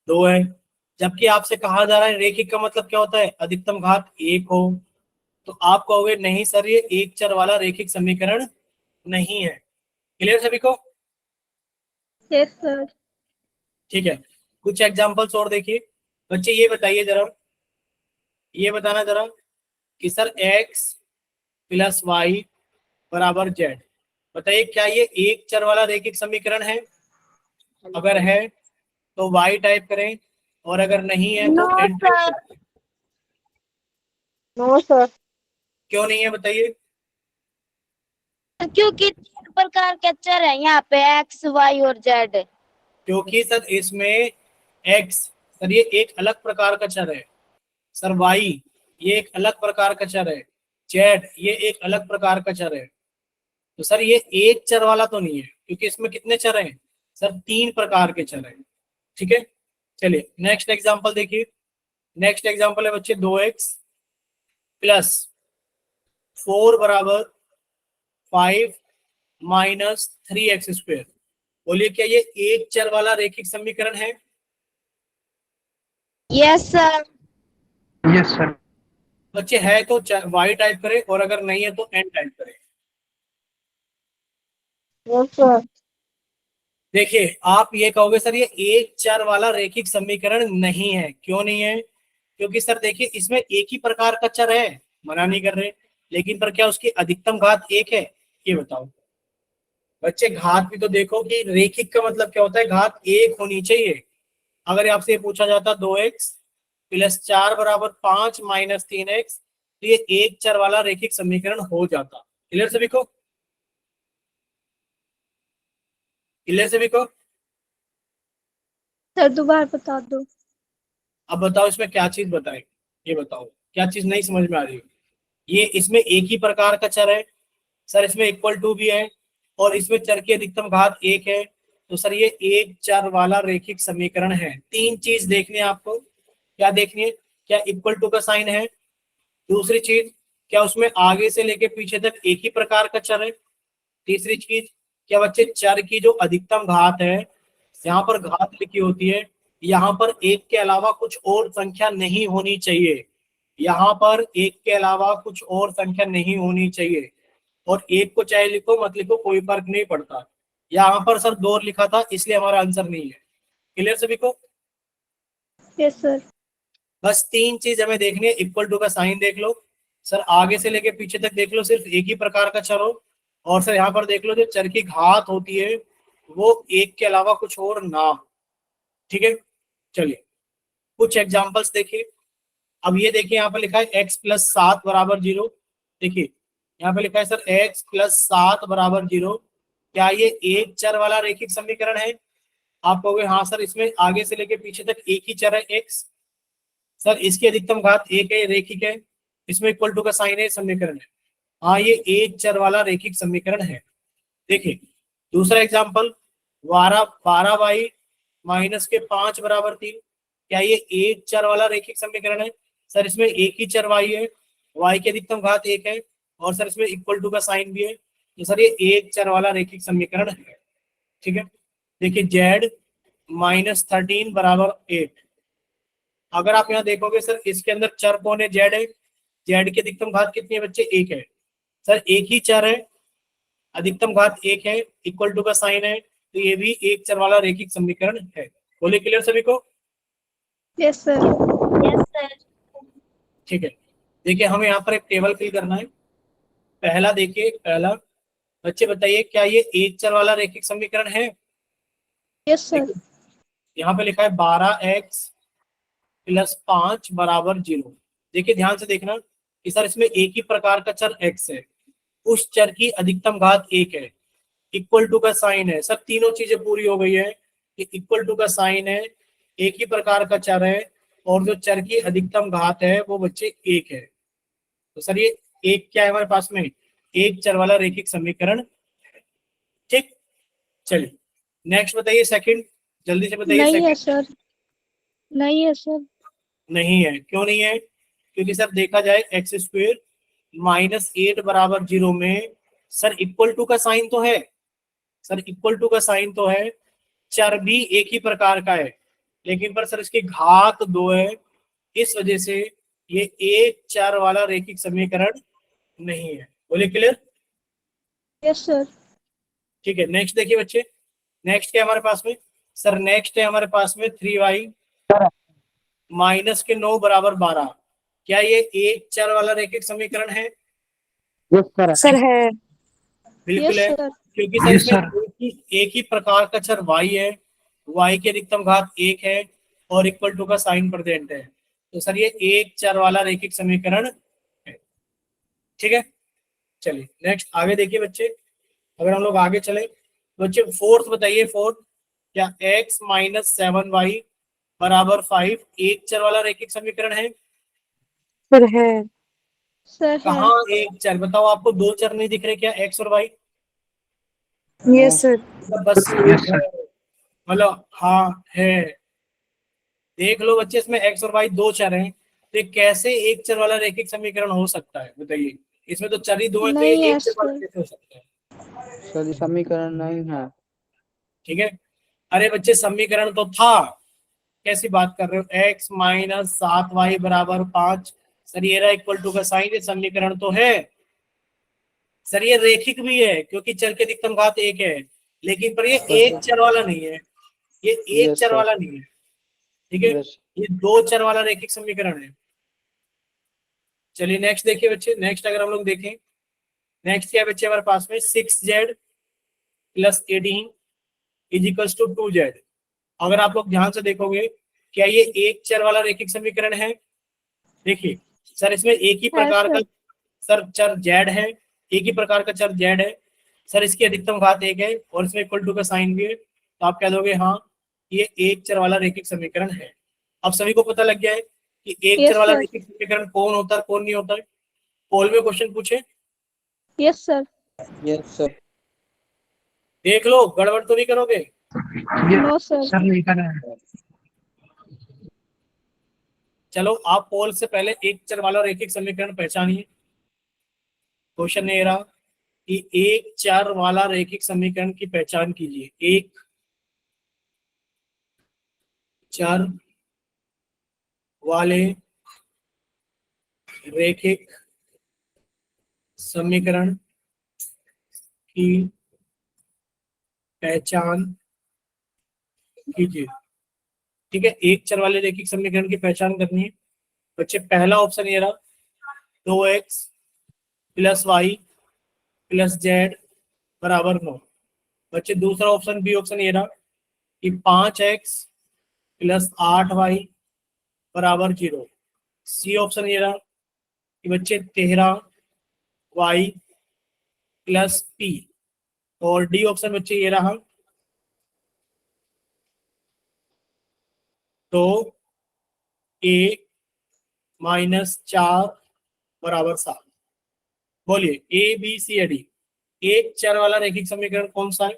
S1: 2 है, जबकि आपसे कहा जा रहा है रेखिक का मतलब क्या होता है? अधिकतम घात 1 हो। तो आप कहोगे नहीं सर ये एक चर वाला रेखिक समीकरण नहीं है। क्लियर सभी को?
S3: Yes sir.
S1: ठीक है, कुछ एग्जांपल्स और देखिए बच्चे। ये बताइए जरा, ये बताना जरा कि सर x + y बराबर z, बताइए क्या ये एक चर वाला रेखिक समीकरण है? अगर है तो y टाइप करें, और अगर नहीं है
S2: नो
S1: तो n टाइप
S2: सर।
S1: करें।
S2: No sir.
S1: क्यों नहीं है बताइए?
S2: क्योंकि तीन प्रकार के चर है यहाँ पे, एक्स वाई और जेड।
S1: क्योंकि सर इसमें x, सर ये एक अलग प्रकार का चर है, सर y ये एक अलग प्रकार का चर है, z ये एक अलग प्रकार का चर है। तो सर ये एक चर वाला तो नहीं है, क्योंकि इसमें कितने चर हैं? सर 3 प्रकार के चर हैं। ठीक है, चलिए नेक्स्ट एग्जांपल देखिए। नेक्स्ट एग्जांपल है बच्चे 2x + 4 बराबर 5 - 3x²। बोलिए क्या ये एक चर वाला रेखिक समीकरण है?
S2: Yes sir.
S4: Yes, sir.
S1: बच्चे है तो y टाइप करें, और अगर नहीं है तो n टाइप करें।
S2: Yes sir.
S1: देखिए आप ये कहोगे सर ये एक चर वाला रेखिक समीकरण नहीं है। क्यों नहीं है? क्योंकि सर देखिए इसमें एक ही प्रकार का चर है, मना नहीं कर रहे, लेकिन पर क्या उसकी अधिकतम घात एक है? ये बताओ बच्चे। घात भी तो देखो कि रेखिक का मतलब क्या होता है, घात एक होनी चाहिए। अगर आपसे ये पूछा जाता 2x + 4 बराबर 5 - 3x, तो ये एक चर वाला रेखिक समीकरण हो जाता। क्लियर सभी को? क्लियर सभी को?
S3: सर दोबारा बता दो।
S1: अब बताओ इसमें क्या चीज बताए, ये बताओ क्या चीज नहीं समझ में आ रही है? ये इसमें एक ही प्रकार का चर है, सर इसमें इक्वल टू भी है, और इसमें चर की अधिकतम घात एक है। तो सर ये एक चर वाला रेखिक समीकरण है। 3 चीज देखनी है आपको। क्या देखनी है? क्या इक्वल टू का साइन है? दूसरी चीज, क्या उसमें आगे से लेके पीछे तक एक ही प्रकार का चर है? तीसरी चीज, क्या बच्चे चर की जो अधिकतम घात है, यहाँ पर घात लिखी होती है, यहाँ पर एक के अलावा कुछ और संख्या नहीं होनी चाहिए। यहाँ पर एक के अलावा कुछ और संख्या नहीं होनी चाहिए, और एक को चाहे लिखो मत लिखो कोई फर्क नहीं पड़ता। यहाँ पर सर 2 लिखा था इसलिए हमारा आंसर नहीं है। क्लियर सभी को?
S3: Yes sir.
S1: बस 3 चीज हमें देखनी है। इक्वल टू का साइन देख लो, सर आगे से लेके पीछे तक देख लो सिर्फ एक ही प्रकार का चर हो, और सर यहाँ पर देख लो जो चर की घात होती है वो एक के अलावा कुछ और ना हो। ठीक है, चलिए कुछ एग्जांपल्स देखिए। अब ये देखिए यहाँ पर लिखा है x प्लस 7 बराबर 0। देखिए यहाँ पे लिखा है सर x प्लस 7 बराबर 0, क्या ये एक चर वाला रैखिक समीकरण है? आप कहोगे हाँ सर, इसमें आगे से लेके पीछे तक एक ही चर है x। सर इसकी अधिकतम घात एक है, रेखिक है, इसमें इक्वल टू का साइन है, समीकरण है। हाँ ये एक चर वाला रैखिक समीकरण है। देखिए दूसरा एग्जांपल, 12y माइनस के 5 बराबर 3, क्या ये एक चर वाला रैखिक समीकरण है? सर इसमें एक ही चर y है, y की अधिकतम घात एक है, और सर इसमें इक्वल टू का साइन भी है, तो सर ये एक चर वाला रैखिक समीकरण है। ठीक है। देखिए z माइनस 13 बराबर 8, अगर आप यहाँ देखोगे सर इसके अंदर चर कौन है? z है। z की अधिकतम घात कितनी है बच्चे? एक है। सर एक ही चर है, अधिकतम घात एक है, इक्वल टू का साइन है, तो ये भी एक चर वाला रैखिक समीकरण है। बोले क्लियर सभी को?
S3: Yes sir.
S2: Yes sir.
S1: ठीक है। देखिए हमें यहाँ पर एक टेबल फिल करना है। पहला देखिए, पहला बच्चे बताइए क्या ये एक चर वाला रैखिक समीकरण है?
S3: Yes sir.
S1: यहाँ पे लिखा है 12x प्लस 5 बराबर 0। देखिए ध्यान से देखना कि सर इसमें एक ही प्रकार का चर x है, उस चर की अधिकतम घात एक है, इक्वल टू का साइन है। सर तीनों चीजें पूरी हो गई है कि इक्वल टू का साइन है, एक ही प्रकार का चर है, और जो चर की अधिकतम घात है वो बच्चे एक है। तो सर ये एक क्या है हमारे पास में? एक चर वाला रैखिक समीकरण। ठीक, चलिए नेक्स्ट बताइए, सेकंड, जल्दी से बताइए।
S3: नहीं है
S1: सेकंड
S3: सर। नहीं है सर।
S1: नहीं है, क्यों नहीं है? क्योंकि सर देखा जाए एक्स स्क्वेयर माइनस 8 बराबर 0 में सर इक्वल टू का साइन तो है, सर इक्वल टू का साइन तो है, चर भी एक ही प्रकार का है, लेकिन पर सर इसकी घात 2 है, इस वजह से ये एक चर वाला रैखिक समीकरण नहीं है। बोले क्लियर?
S3: Yes sir.
S1: ठीक है, नेक्स्ट देखिए बच्चे, नेक्स्ट क्या है हमारे पास में? सर नेक्स्ट है हमारे पास में 3y माइनस के 9 बराबर 12, क्या ये एक चर वाला रैखिक समीकरण है?
S4: Yes sir.
S2: सर है।
S1: बिल्कुल
S3: यस
S1: है,
S3: सर।
S1: क्योंकि सर
S4: यस
S1: इसमें
S4: सर।
S1: एक ही प्रकार का चर y है, y की अधिकतम घात एक है, और इक्वल टू का साइन प्रेजेंट है, तो सर ये एक चर वाला रैखिक समीकरण है। ठीक है, चलिए नेक्स्ट आगे देखिए बच्चे। अगर हम लोग आगे चले तो बच्चे फोर्थ बताइए, फोर्थ, क्या x माइनस 7y बराबर 5 एक चर वाला रैखिक समीकरण है?
S2: सर है।
S3: सर है।
S1: कहाँ एक चर? बताओ, आपको दो चर नहीं दिख रहे क्या, x और y?
S2: Yes sir.
S1: बस
S4: यस
S1: एक है,
S4: सर।
S1: मतलब हाँ है। देख लो बच्चे, इसमें x और y दो चर हैं, तो ये कैसे एक चर वाला रैखिक समीकरण हो सकता है बताइए? इसमें तो चर ही दो है, तो ये
S3: नहीं है
S1: एक चर वाला
S3: सर।
S1: कैसे हो सकता है?
S4: सर समीकरण नहीं है।
S1: ठीक है, अरे बच्चे समीकरण तो था, कैसी बात कर रहे हो? x माइनस 7y बराबर 5, सर ये रहा इक्वल टू का साइन, ये समीकरण तो है। सर ये रेखिक भी है क्योंकि चर की अधिकतम घात एक है, लेकिन पर ये एक चर वाला नहीं है, ये एक
S4: यस
S1: चर
S4: सर।
S1: वाला नहीं है। ठीक है,
S4: यस।
S1: ये दो चर वाला रैखिक समीकरण है। चलिए नेक्स्ट देखिए बच्चे, नेक्स्ट अगर हम लोग देखें, नेक्स्ट क्या है बच्चे हमारे पास में? 6z plus 18 is equals to 2z। अगर आप लोग ध्यान से देखोगे, क्या ये एक चर वाला रैखिक समीकरण है? देखिए सर इसमें एक ही
S3: है
S1: प्रकार का
S3: सर।
S1: सर चर z है, एक ही प्रकार का चर z है, सर इसकी अधिकतम घात एक है, और इसमें इक्वल टू का साइन भी है, तो आप कह दोगे हाँ ये एक चर वाला रैखिक समीकरण है। अब सभी को पता लग गया है कि एक चर
S3: यस
S1: वाला
S3: सर।
S1: रैखिक समीकरण कौन होता है, कौन नहीं होता है। पोल में क्वेश्चन पूछे,
S3: यस सर।
S4: Yes sir.
S1: देख लो, गड़बड़ तो नहीं करोगे?
S3: No sir.
S4: सर नहीं कर रहे हैं।
S1: चलो आप पोल से पहले एक चर वाला रैखिक समीकरण पहचानिए। क्वेश्चन ये रहा कि एक चर वाला रैखिक समीकरण की पहचान कीजिए। एक चर वाले रैखिक समीकरण की पहचान कीजिए। ठीक है, एक चर वाले रैखिक समीकरण की पहचान करनी है बच्चे। पहला ऑप्शन ये रहा 2x plus Y plus Z बराबर 9। बच्चे दूसरा ऑप्शन, बी ऑप्शन ये रहा कि 5x प्लस 8y बराबर 0। सी ऑप्शन ये रहा कि बच्चे 13y प्लस पी, और डी ऑप्शन बच्चे ये रहा तो a माइनस 4 बराबर 7। बोलिए ए बी सी या डी, एक चर वाला रैखिक समीकरण कौन सा है?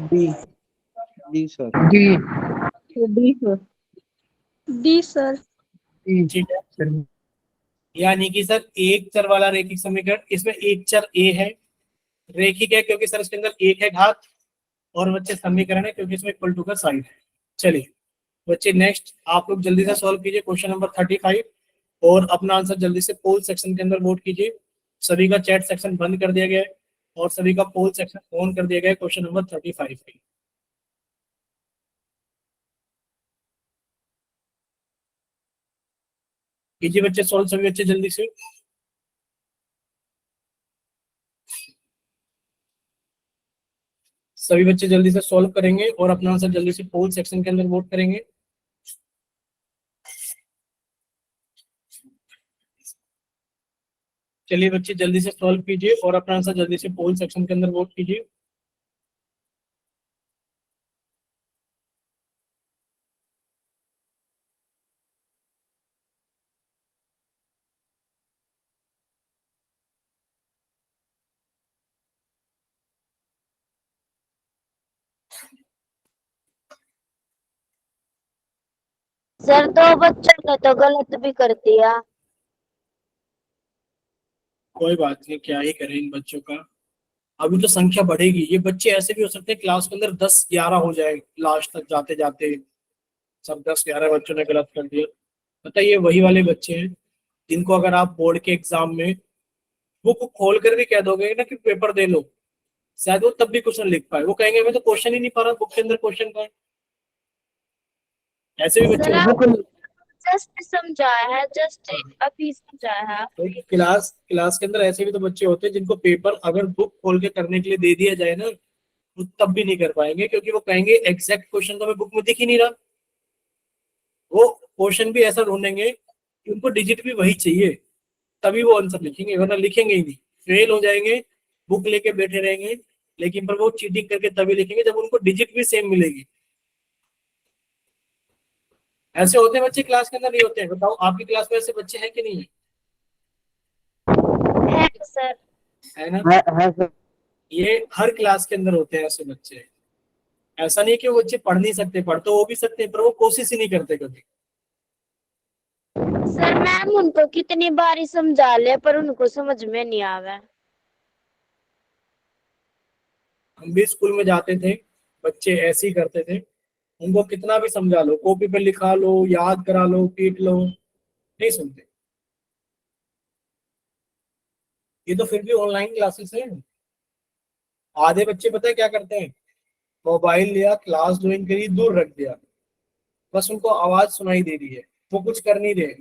S4: D D sir.
S5: D
S3: D sir. D sir.
S1: ठीक है, यानी कि सर एक चर वाला रैखिक समीकरण, इसमें एक चर ए है, रैखिक है क्योंकि सर इसके अंदर एक है घात, और बच्चे समीकरण है क्योंकि इसमें इक्वल टू का साइन है। चलिए बच्चे नेक्स्ट आप लोग जल्दी से सॉल्व कीजिए क्वेश्चन नंबर 35, और अपना आंसर जल्दी से पोल सेक्शन के अंदर वोट कीजिए। सभी का चैट सेक्शन बंद कर दिया गया है और सभी का पोल सेक्शन ऑन कर दिया गया है क्वेश्चन नंबर 35 पे। कीजिए बच्चे सॉल्व, सभी बच्चे जल्दी से। सभी बच्चे जल्दी से सॉल्व करेंगे और अपना आंसर जल्दी से पोल सेक्शन के अंदर वोट करेंगे। चलिए बच्चे जल्दी से सॉल्व कीजिए और अपना आंसर जल्दी से पोल सेक्शन के अंदर वोट कीजिए।
S2: सर दो बच्चों ने तो गलत भी कर दिया।
S1: कोई बात नहीं, क्या ही करें इन बच्चों का, अभी तो संख्या बढ़ेगी। ये बच्चे ऐसे भी हो सकते हैं क्लास के अंदर 10-11 हो जाए लास्ट तक जाते जाते, सब 10-11 बच्चों ने गलत कर दिया। पता है ये वही वाले बच्चे हैं जिनको अगर आप बोर्ड के एग्जाम में बुक खोल कर भी कह दोगे ना कि पेपर दे लो, शायद वो तब भी क्वेश्चन लिख पाए। वो कहेंगे मैं तो क्वेश्चन ही नहीं पा रहा बुक के अंदर, क्वेश्चन का है। ऐसे भी बच्चे
S2: सर
S1: होते
S2: आपने
S1: हैं।
S2: जस्ट समझाया है, जस्ट अभी समझाया है
S1: तो
S2: आपने।
S1: क्लास के अंदर ऐसे भी तो बच्चे होते हैं जिनको पेपर अगर बुक खोल के करने के लिए दे दिया जाए ना, तो तब भी नहीं कर पाएंगे, क्योंकि वो कहेंगे एग्जैक्ट क्वेश्चन तो हमें बुक में दिख ही नहीं रहा। वो क्वेश्चन भी ऐसा ढूंढेंगे कि उनको डिजिट भी वही चाहिए, तभी वो आंसर लिखेंगे, वरना लिखेंगे ही नहीं, फेल हो जाएंगे, बुक लेके बैठे रहेंगे। लेकिन पर वो चीटिंग करके तभी लिखेंगे जब उनको डिजिट भी सेम मिलेगी। ऐसे होते हैं बच्चे क्लास के अंदर, नहीं होते हैं? बताओ आपकी क्लास में ऐसे बच्चे हैं कि नहीं
S2: है सर।
S1: है ना?
S4: है सर।
S1: ये हर क्लास के अंदर होते हैं ऐसे बच्चे। ऐसा नहीं कि वो बच्चे पढ़ नहीं सकते, पढ़ तो वो भी सकते हैं, पर वो कोशिश ही नहीं करते कभी।
S2: सर मैम उनको कितनी बार ही समझा ले पर उनको समझ में नहीं आवे।
S1: हम भी स्कूल में जाते थे, बच्चे ऐसे ही करते थे, उनको कितना भी समझा लो, कॉपी पे लिखा लो, याद करा लो, पीट लो, नहीं सुनते। ये तो फिर भी ऑनलाइन क्लासेस है। आधे बच्चे पता है क्या करते हैं, मोबाइल लिया, क्लास ज्वाइन करी, दूर रख दिया, बस उनको आवाज सुनाई दे रही है, वो कुछ कर नहीं रहे।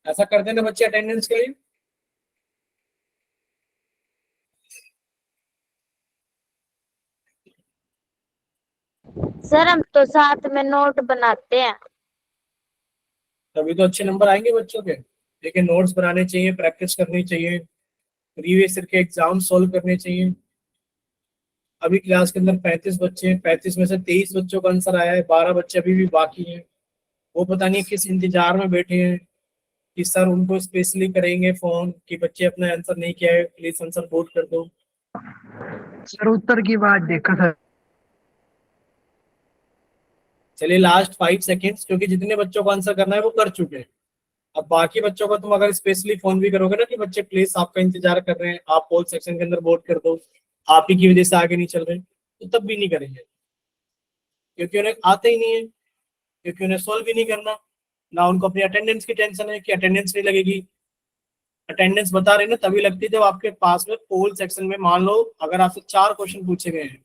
S1: ऐसा करते हैं ना बच्चे अटेंडेंस के लिए।
S2: सर हम तो साथ में नोट बनाते हैं।
S1: तभी तो अच्छे नंबर आएंगे बच्चों के। लेकिन नोट्स बनाने चाहिए, प्रैक्टिस करनी चाहिए, प्रीवियस ईयर के एग्जाम सॉल्व करने चाहिए। अभी क्लास के अंदर 35 बच्चे हैं, 35 में से 23 बच्चों का आंसर आया है, 12 बच्चे अभी भी बाकी हैं। वो पता नहीं किस इंतजार में बैठे हैं कि सर उनको स्पेशली करेंगे फोन कि बच्चे अपना आंसर नहीं किया है, प्लीज आंसर वोट कर दो।
S5: सर उत्तर की बात देखा सर।
S1: चलिए लास्ट 5 सेकेंड्स, क्योंकि जितने बच्चों को आंसर करना है वो कर चुके हैं। अब बाकी बच्चों को तुम अगर स्पेशली फोन भी करोगे ना कि बच्चे प्लीज आपका इंतजार कर रहे हैं, आप पोल सेक्शन के अंदर वोट कर दो, आप ही की वजह से आगे नहीं चल रहे, तो तब भी नहीं करेंगे, क्योंकि उन्हें आते ही नहीं है, क्योंकि उन्हें सॉल्व भी नहीं करना। ना उनको अपनी अटेंडेंस की टेंशन है कि अटेंडेंस नहीं लगेगी। अटेंडेंस बता रहे ना तभी लगती है जब आपके पास में पोल सेक्शन में मान लो अगर आपसे 4 क्वेश्चन पूछे गए हैं,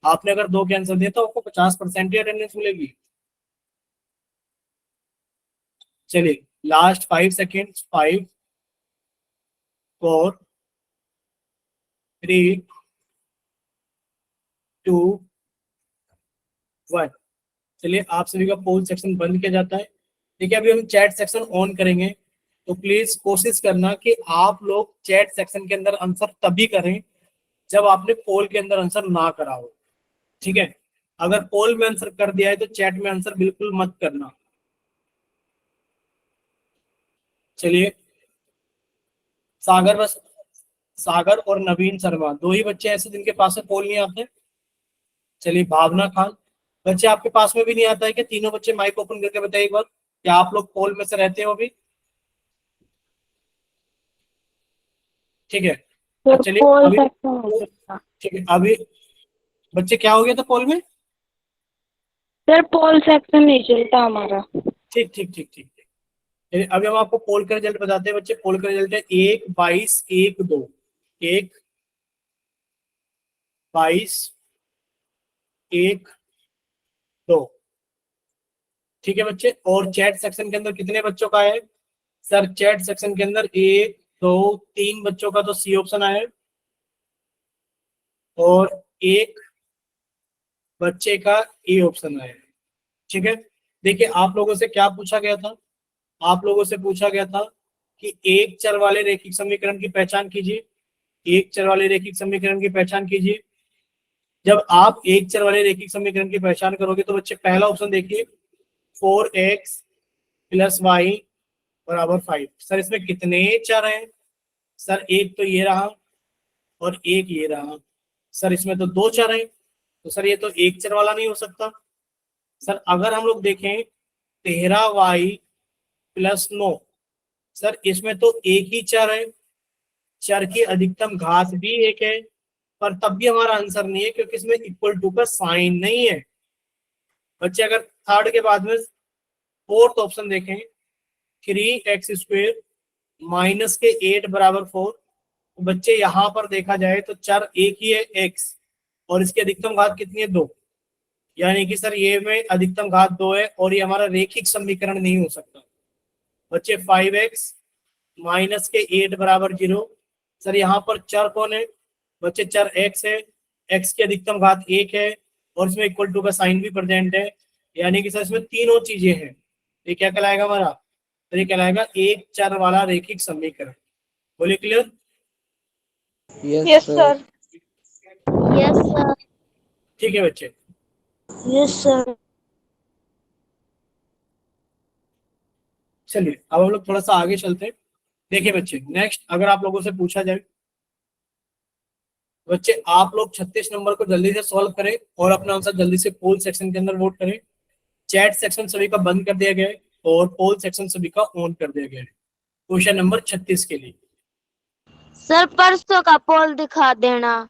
S1: आपने अगर 2 के आंसर दिए तो आपको 50% ही अटेंडेंस मिलेगी। चलिए लास्ट 5 सेकेंड, 5, 4, 3, 2, 1। चलिए आप सभी का पोल सेक्शन बंद किया जाता है। ठीक है, अभी हम चैट सेक्शन ऑन करेंगे, तो प्लीज कोशिश करना कि आप लोग चैट सेक्शन के अंदर आंसर तभी करें जब आपने पोल के अंदर आंसर ना करा हो। ठीक है, अगर पोल में आंसर कर दिया है तो चैट में आंसर बिल्कुल मत करना। चलिए, सागर बस सागर और नवीन शर्मा दो ही बच्चे ऐसे जिनके पास में पोल नहीं आते। चलिए, भावना खान, बच्चे आपके पास में भी नहीं आता है कि तीनों बच्चे माइक ओपन करके बताइए एक बार, क्या आप लोग पोल में से रहते हो अभी? ठीक है,
S3: सर
S1: चलिए
S3: पोल
S1: अभी,
S3: सेक्शन हो सकता।
S1: ठीक है अभी बच्चे क्या हो गया था पोल में?
S3: सर पोल सेक्शन नहीं चलता हमारा।
S1: ठीक ठीक ठीक ठीक ठीक। चलिए, अभी हम आपको पोल का रिजल्ट बताते हैं बच्चे। पोल का रिजल्ट है 1-22-1-2, 1-22-1-2। ठीक है बच्चे, और चैट सेक्शन के अंदर कितने बच्चों का है? सर चैट सेक्शन के अंदर 1-2-3 बच्चों का तो सी ऑप्शन आया है, और एक बच्चे का ए ऑप्शन आया है। ठीक है, देखिए आप लोगों से क्या पूछा गया था? आप लोगों से पूछा गया था कि एक चर वाले रैखिक समीकरण की पहचान कीजिए। एक चर वाले रैखिक समीकरण की पहचान कीजिए। जब आप एक चर वाले रैखिक समीकरण की पहचान करोगे तो बच्चे पहला ऑप्शन देखिए, 4x + y = 5। सर इसमें कितने चर हैं? सर एक तो ये रहा और एक ये रहा। सर इसमें तो दो चर हैं, तो सर ये तो एक चर वाला नहीं हो सकता। सर अगर हम लोग देखें 13y + 9, सर इसमें तो एक ही चर है, चर की अधिकतम घात भी एक है, पर तब भी हमारा आंसर नहीं है क्योंकि इसमें इक्वल टू का साइन नहीं है। बच्चे अगर थर्ड के बाद में फोर्थ ऑप्शन देखें, 3x² -8 = 4, तो बच्चे यहाँ पर देखा जाए तो चर एक ही है x, और इसकी अधिकतम घात कितनी है? 2। यानी कि सर ये में अधिकतम घात 2 है और ये हमारा रेखिक समीकरण नहीं हो सकता। बच्चे 5x -8 = 0, सर यहाँ पर चर कौन है? बच्चे चर x है, x की अधिकतम घात 1 है और इसमें इक्वल टू का साइन भी प्रेजेंट है, यानी कि सर इसमें तीनों चीजें हैं। ये क्या कहलाएगा हमारा? तो ये कहलाएगा एक चर वाला रैखिक समीकरण। बोलिए clear?
S3: Yes sir.
S2: Yes sir.
S1: ठीक है बच्चे,
S3: यस सर।
S1: चलिए अब हम लोग थोड़ा सा आगे चलते हैं। देखिए बच्चे, नेक्स्ट अगर आप लोगों से पूछा जाए, बच्चे आप लोग 36 नंबर को जल्दी से सॉल्व करें और अपना आंसर जल्दी से पोल सेक्शन के अंदर वोट करें। चैट सेक्शन सभी का बंद कर दिया गया है और पोल सेक्शन सभी का ऑन कर दिया गया है क्वेश्चन नंबर 36 के लिए।
S2: सर परसों का पोल दिखा देना।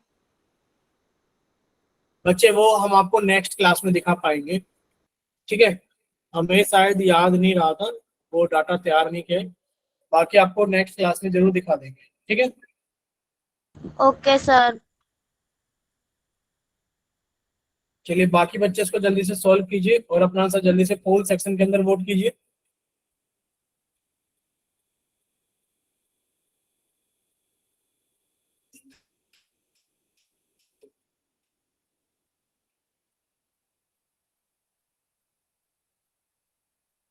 S1: बच्चे वो हम आपको नेक्स्ट क्लास में दिखा पाएंगे। ठीक है, हमें शायद याद नहीं रहा था, वो डाटा तैयार नहीं किया है। बाकी आपको नेक्स्ट क्लास में जरूर दिखा देंगे। ठीक है,
S2: ओके सर।
S1: चलिए बाकी बच्चे इसको जल्दी से सॉल्व कीजिए और अपना आंसर जल्दी से पोल सेक्शन के अंदर वोट कीजिए।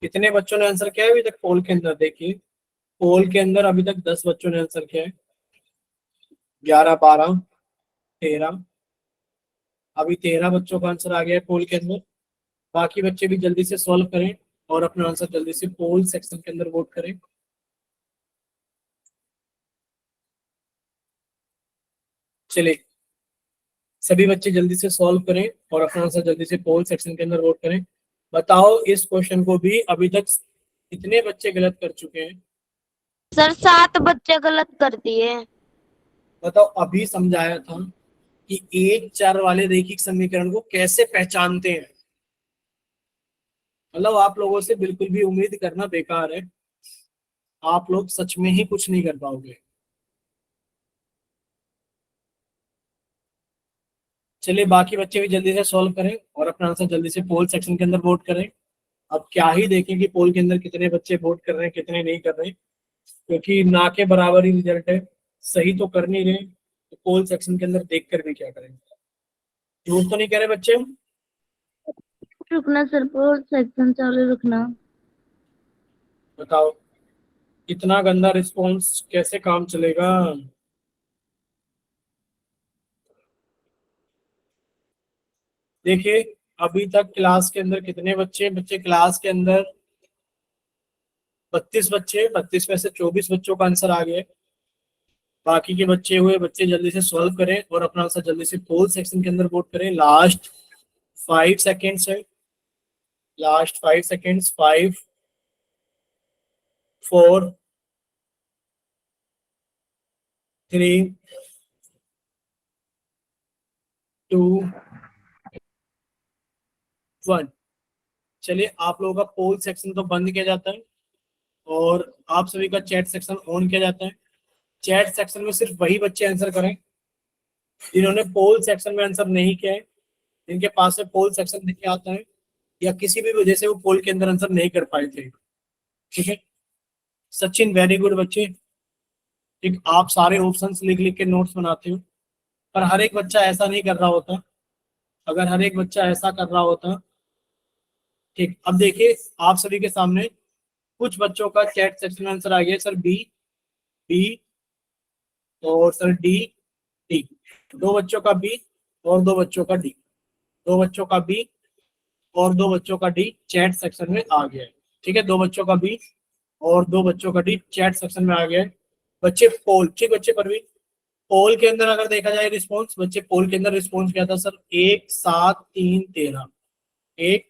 S1: कितने बच्चों ने आंसर किया है अभी तक पोल के अंदर? देखिए पोल के अंदर अभी तक 10 बच्चों ने आंसर किया है, 11, 12, 13। अभी 13 बच्चों का आंसर आ गया है पोल के अंदर। बाकी बच्चे भी जल्दी से सॉल्व करें और अपना आंसर जल्दी से पोल सेक्शन के अंदर वोट करें। चलिए सभी बच्चे जल्दी से सॉल्व करें और अपना आंसर जल्दी से पोल सेक्शन के अंदर वोट करें। बताओ इस क्वेश्चन को भी अभी तक कितने बच्चे गलत कर चुके हैं?
S2: सर 7 बच्चे गलत कर दिए।
S1: बताओ, अभी समझाया था कि एक चर वाले रैखिक समीकरण को कैसे पहचानते हैं। मतलब आप लोगों से बिल्कुल भी उम्मीद करना बेकार है, आप लोग सच में ही कुछ नहीं कर पाओगे। चलिए बाकी बच्चे भी जल्दी से सॉल्व करें और अपना आंसर जल्दी से पोल सेक्शन के अंदर वोट करें। अब क्या ही देखें कि पोल के अंदर कितने बच्चे वोट कर रहे हैं कितने नहीं कर रहे, क्योंकि ना के बराबर ही रिजल्ट है। सही तो कर नहीं रहे तो पोल सेक्शन के अंदर देख कर भी क्या करेंगे? झूठ तो नहीं कह रहे बच्चे हम?
S2: रुकना सर, और सेक्शन चालू रखना।
S1: बताओ इतना गंदा रिस्पॉन्स कैसे काम चलेगा। देखिए अभी तक क्लास के अंदर कितने बच्चे बच्चे क्लास के अंदर 32 बच्चे, 32 में से 24 बच्चों का आंसर आ गया। बाकी के बच्चे हुए बच्चे जल्दी से सॉल्व करें और अपना आंसर जल्दी से पोल सेक्शन के अंदर वोट करें। लास्ट 5 सेकेंड्स है, लास्ट 5 सेकेंड्स। 5 4 3 2 1। चलिए आप लोगों का पोल सेक्शन तो बंद किया जाता है और आप सभी का चैट सेक्शन ऑन किया जाता है। चैट सेक्शन में सिर्फ वही बच्चे आंसर करें जिन्होंने पोल सेक्शन में आंसर नहीं किया है, जिनके पास में पोल सेक्शन नहीं आता है या किसी भी वजह से वो पोल के अंदर आंसर नहीं कर पाए थे। ठीक है सचिन, वेरी गुड बच्चे। ठीक, आप सारे ऑप्शंस लिख लिख के नोट्स बनाते हो, पर हर एक बच्चा ऐसा नहीं कर रहा होता। अगर हर एक बच्चा ऐसा कर रहा होता। ठीक, अब देखिए आप सभी के सामने कुछ बच्चों का चैट सेक्शन में आंसर आ गया सर बी, बी और सर डी, डी। 2 बच्चों का बी और 2 बच्चों का डी, 2 बच्चों का बी और 2 बच्चों का डी चैट सेक्शन में आ गया है। ठीक है 2 बच्चों का बी और 2 बच्चों का डी चैट सेक्शन में आ गया है। बच्चे पोल, ठीक बच्चे परवीन, पोल के अंदर अगर देखा जाए रिस्पॉन्स, बच्चे पोल के अंदर रिस्पॉन्स क्या था सर 1 7 3 13, 1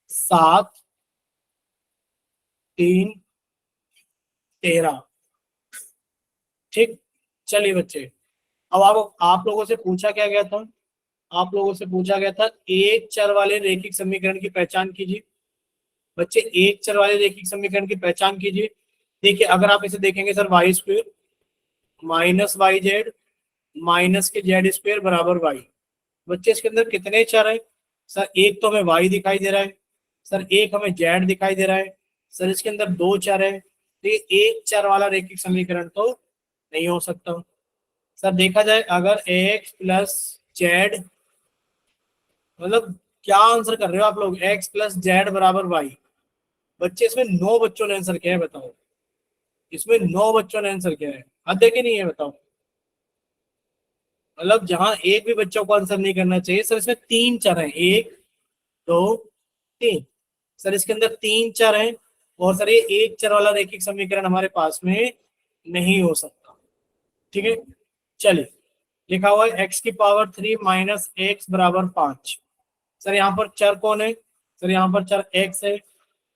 S1: 7 3 13। ठीक, चलिए बच्चे अब आप लोगों से पूछा क्या गया था, आप लोगों से पूछा गया था एक चर वाले रैखिक समीकरण की पहचान कीजिए। बच्चे एक चर वाले रैखिक समीकरण की पहचान कीजिए। देखिए अगर आप इसे देखेंगे sir y square minus y z minus k z square बराबर वाई। बच्चे इसके अंदर कितने चर है सर, एक तो हमें वाई दिखाई दे रहा है सर, एक हमें जेड दिखाई दे रहा है सर, इसके अंदर 2 चर है। तो ये एक चर वाला रैखिक समीकरण तो नहीं हो सकता सर। देखा जाए अगर एक्स प्लस जेड, मतलब क्या आंसर कर रहे हो आप लोग, एक्स प्लस जेड बराबर वाई। बच्चे इसमें 9 बच्चों ने आंसर किया है, बताओ इसमें 9 बच्चों ने आंसर किया है, हद है कि नहीं है बताओ। मतलब जहां एक भी बच्चों को आंसर नहीं करना चाहिए सर। इसमें 3 चर हैं, 1 2 3 सर, इसके अंदर 3 चर हैं और सर ये एक चर वाला रैखिक समीकरण हमारे पास में नहीं हो सकता। ठीक है चलिए लिखा हुआ है एक्स की पावर 3 माइनस एक्स बराबर 5। सर यहाँ पर चर कौन है सर, यहाँ पर चर एक्स है।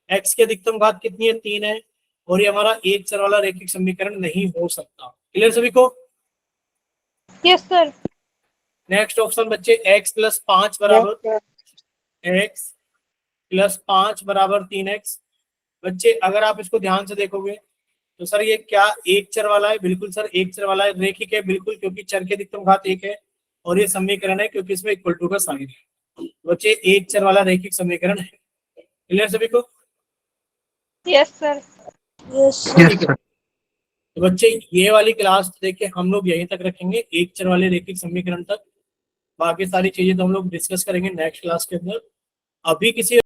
S1: एक्स की अधिकतम घात कितनी है 3 है और ये हमारा एक चर वाला रैखिक समीकरण नहीं हो सकता। क्लियर सभी को।
S3: Yes sir.
S1: नेक्स्ट ऑप्शन बच्चे एक्स प्लस 5 बराबर एक्स प्लस 5 बराबर 3x। बच्चे अगर आप इसको ध्यान से देखोगे तो सर ये क्या एक चर वाला है, बिल्कुल सर एक चर वाला है, रैखिक है बिल्कुल क्योंकि चर की अधिकतम घात 1 है और ये समीकरण है क्योंकि इसमें इक्वल टू का साइन है। बच्चे एक चर वाला रैखिक समीकरण है। क्लियर सभी को।
S3: Yes sir.
S5: Yes sir.
S1: तो बच्चे ये वाली क्लास देखिए हम लोग यहीं तक रखेंगे, एक चर वाले रैखिक समीकरण तक। बाकी सारी चीजें तो हम लोग डिस्कस करेंगे नेक्स्ट क्लास के अंदर। अभी किसी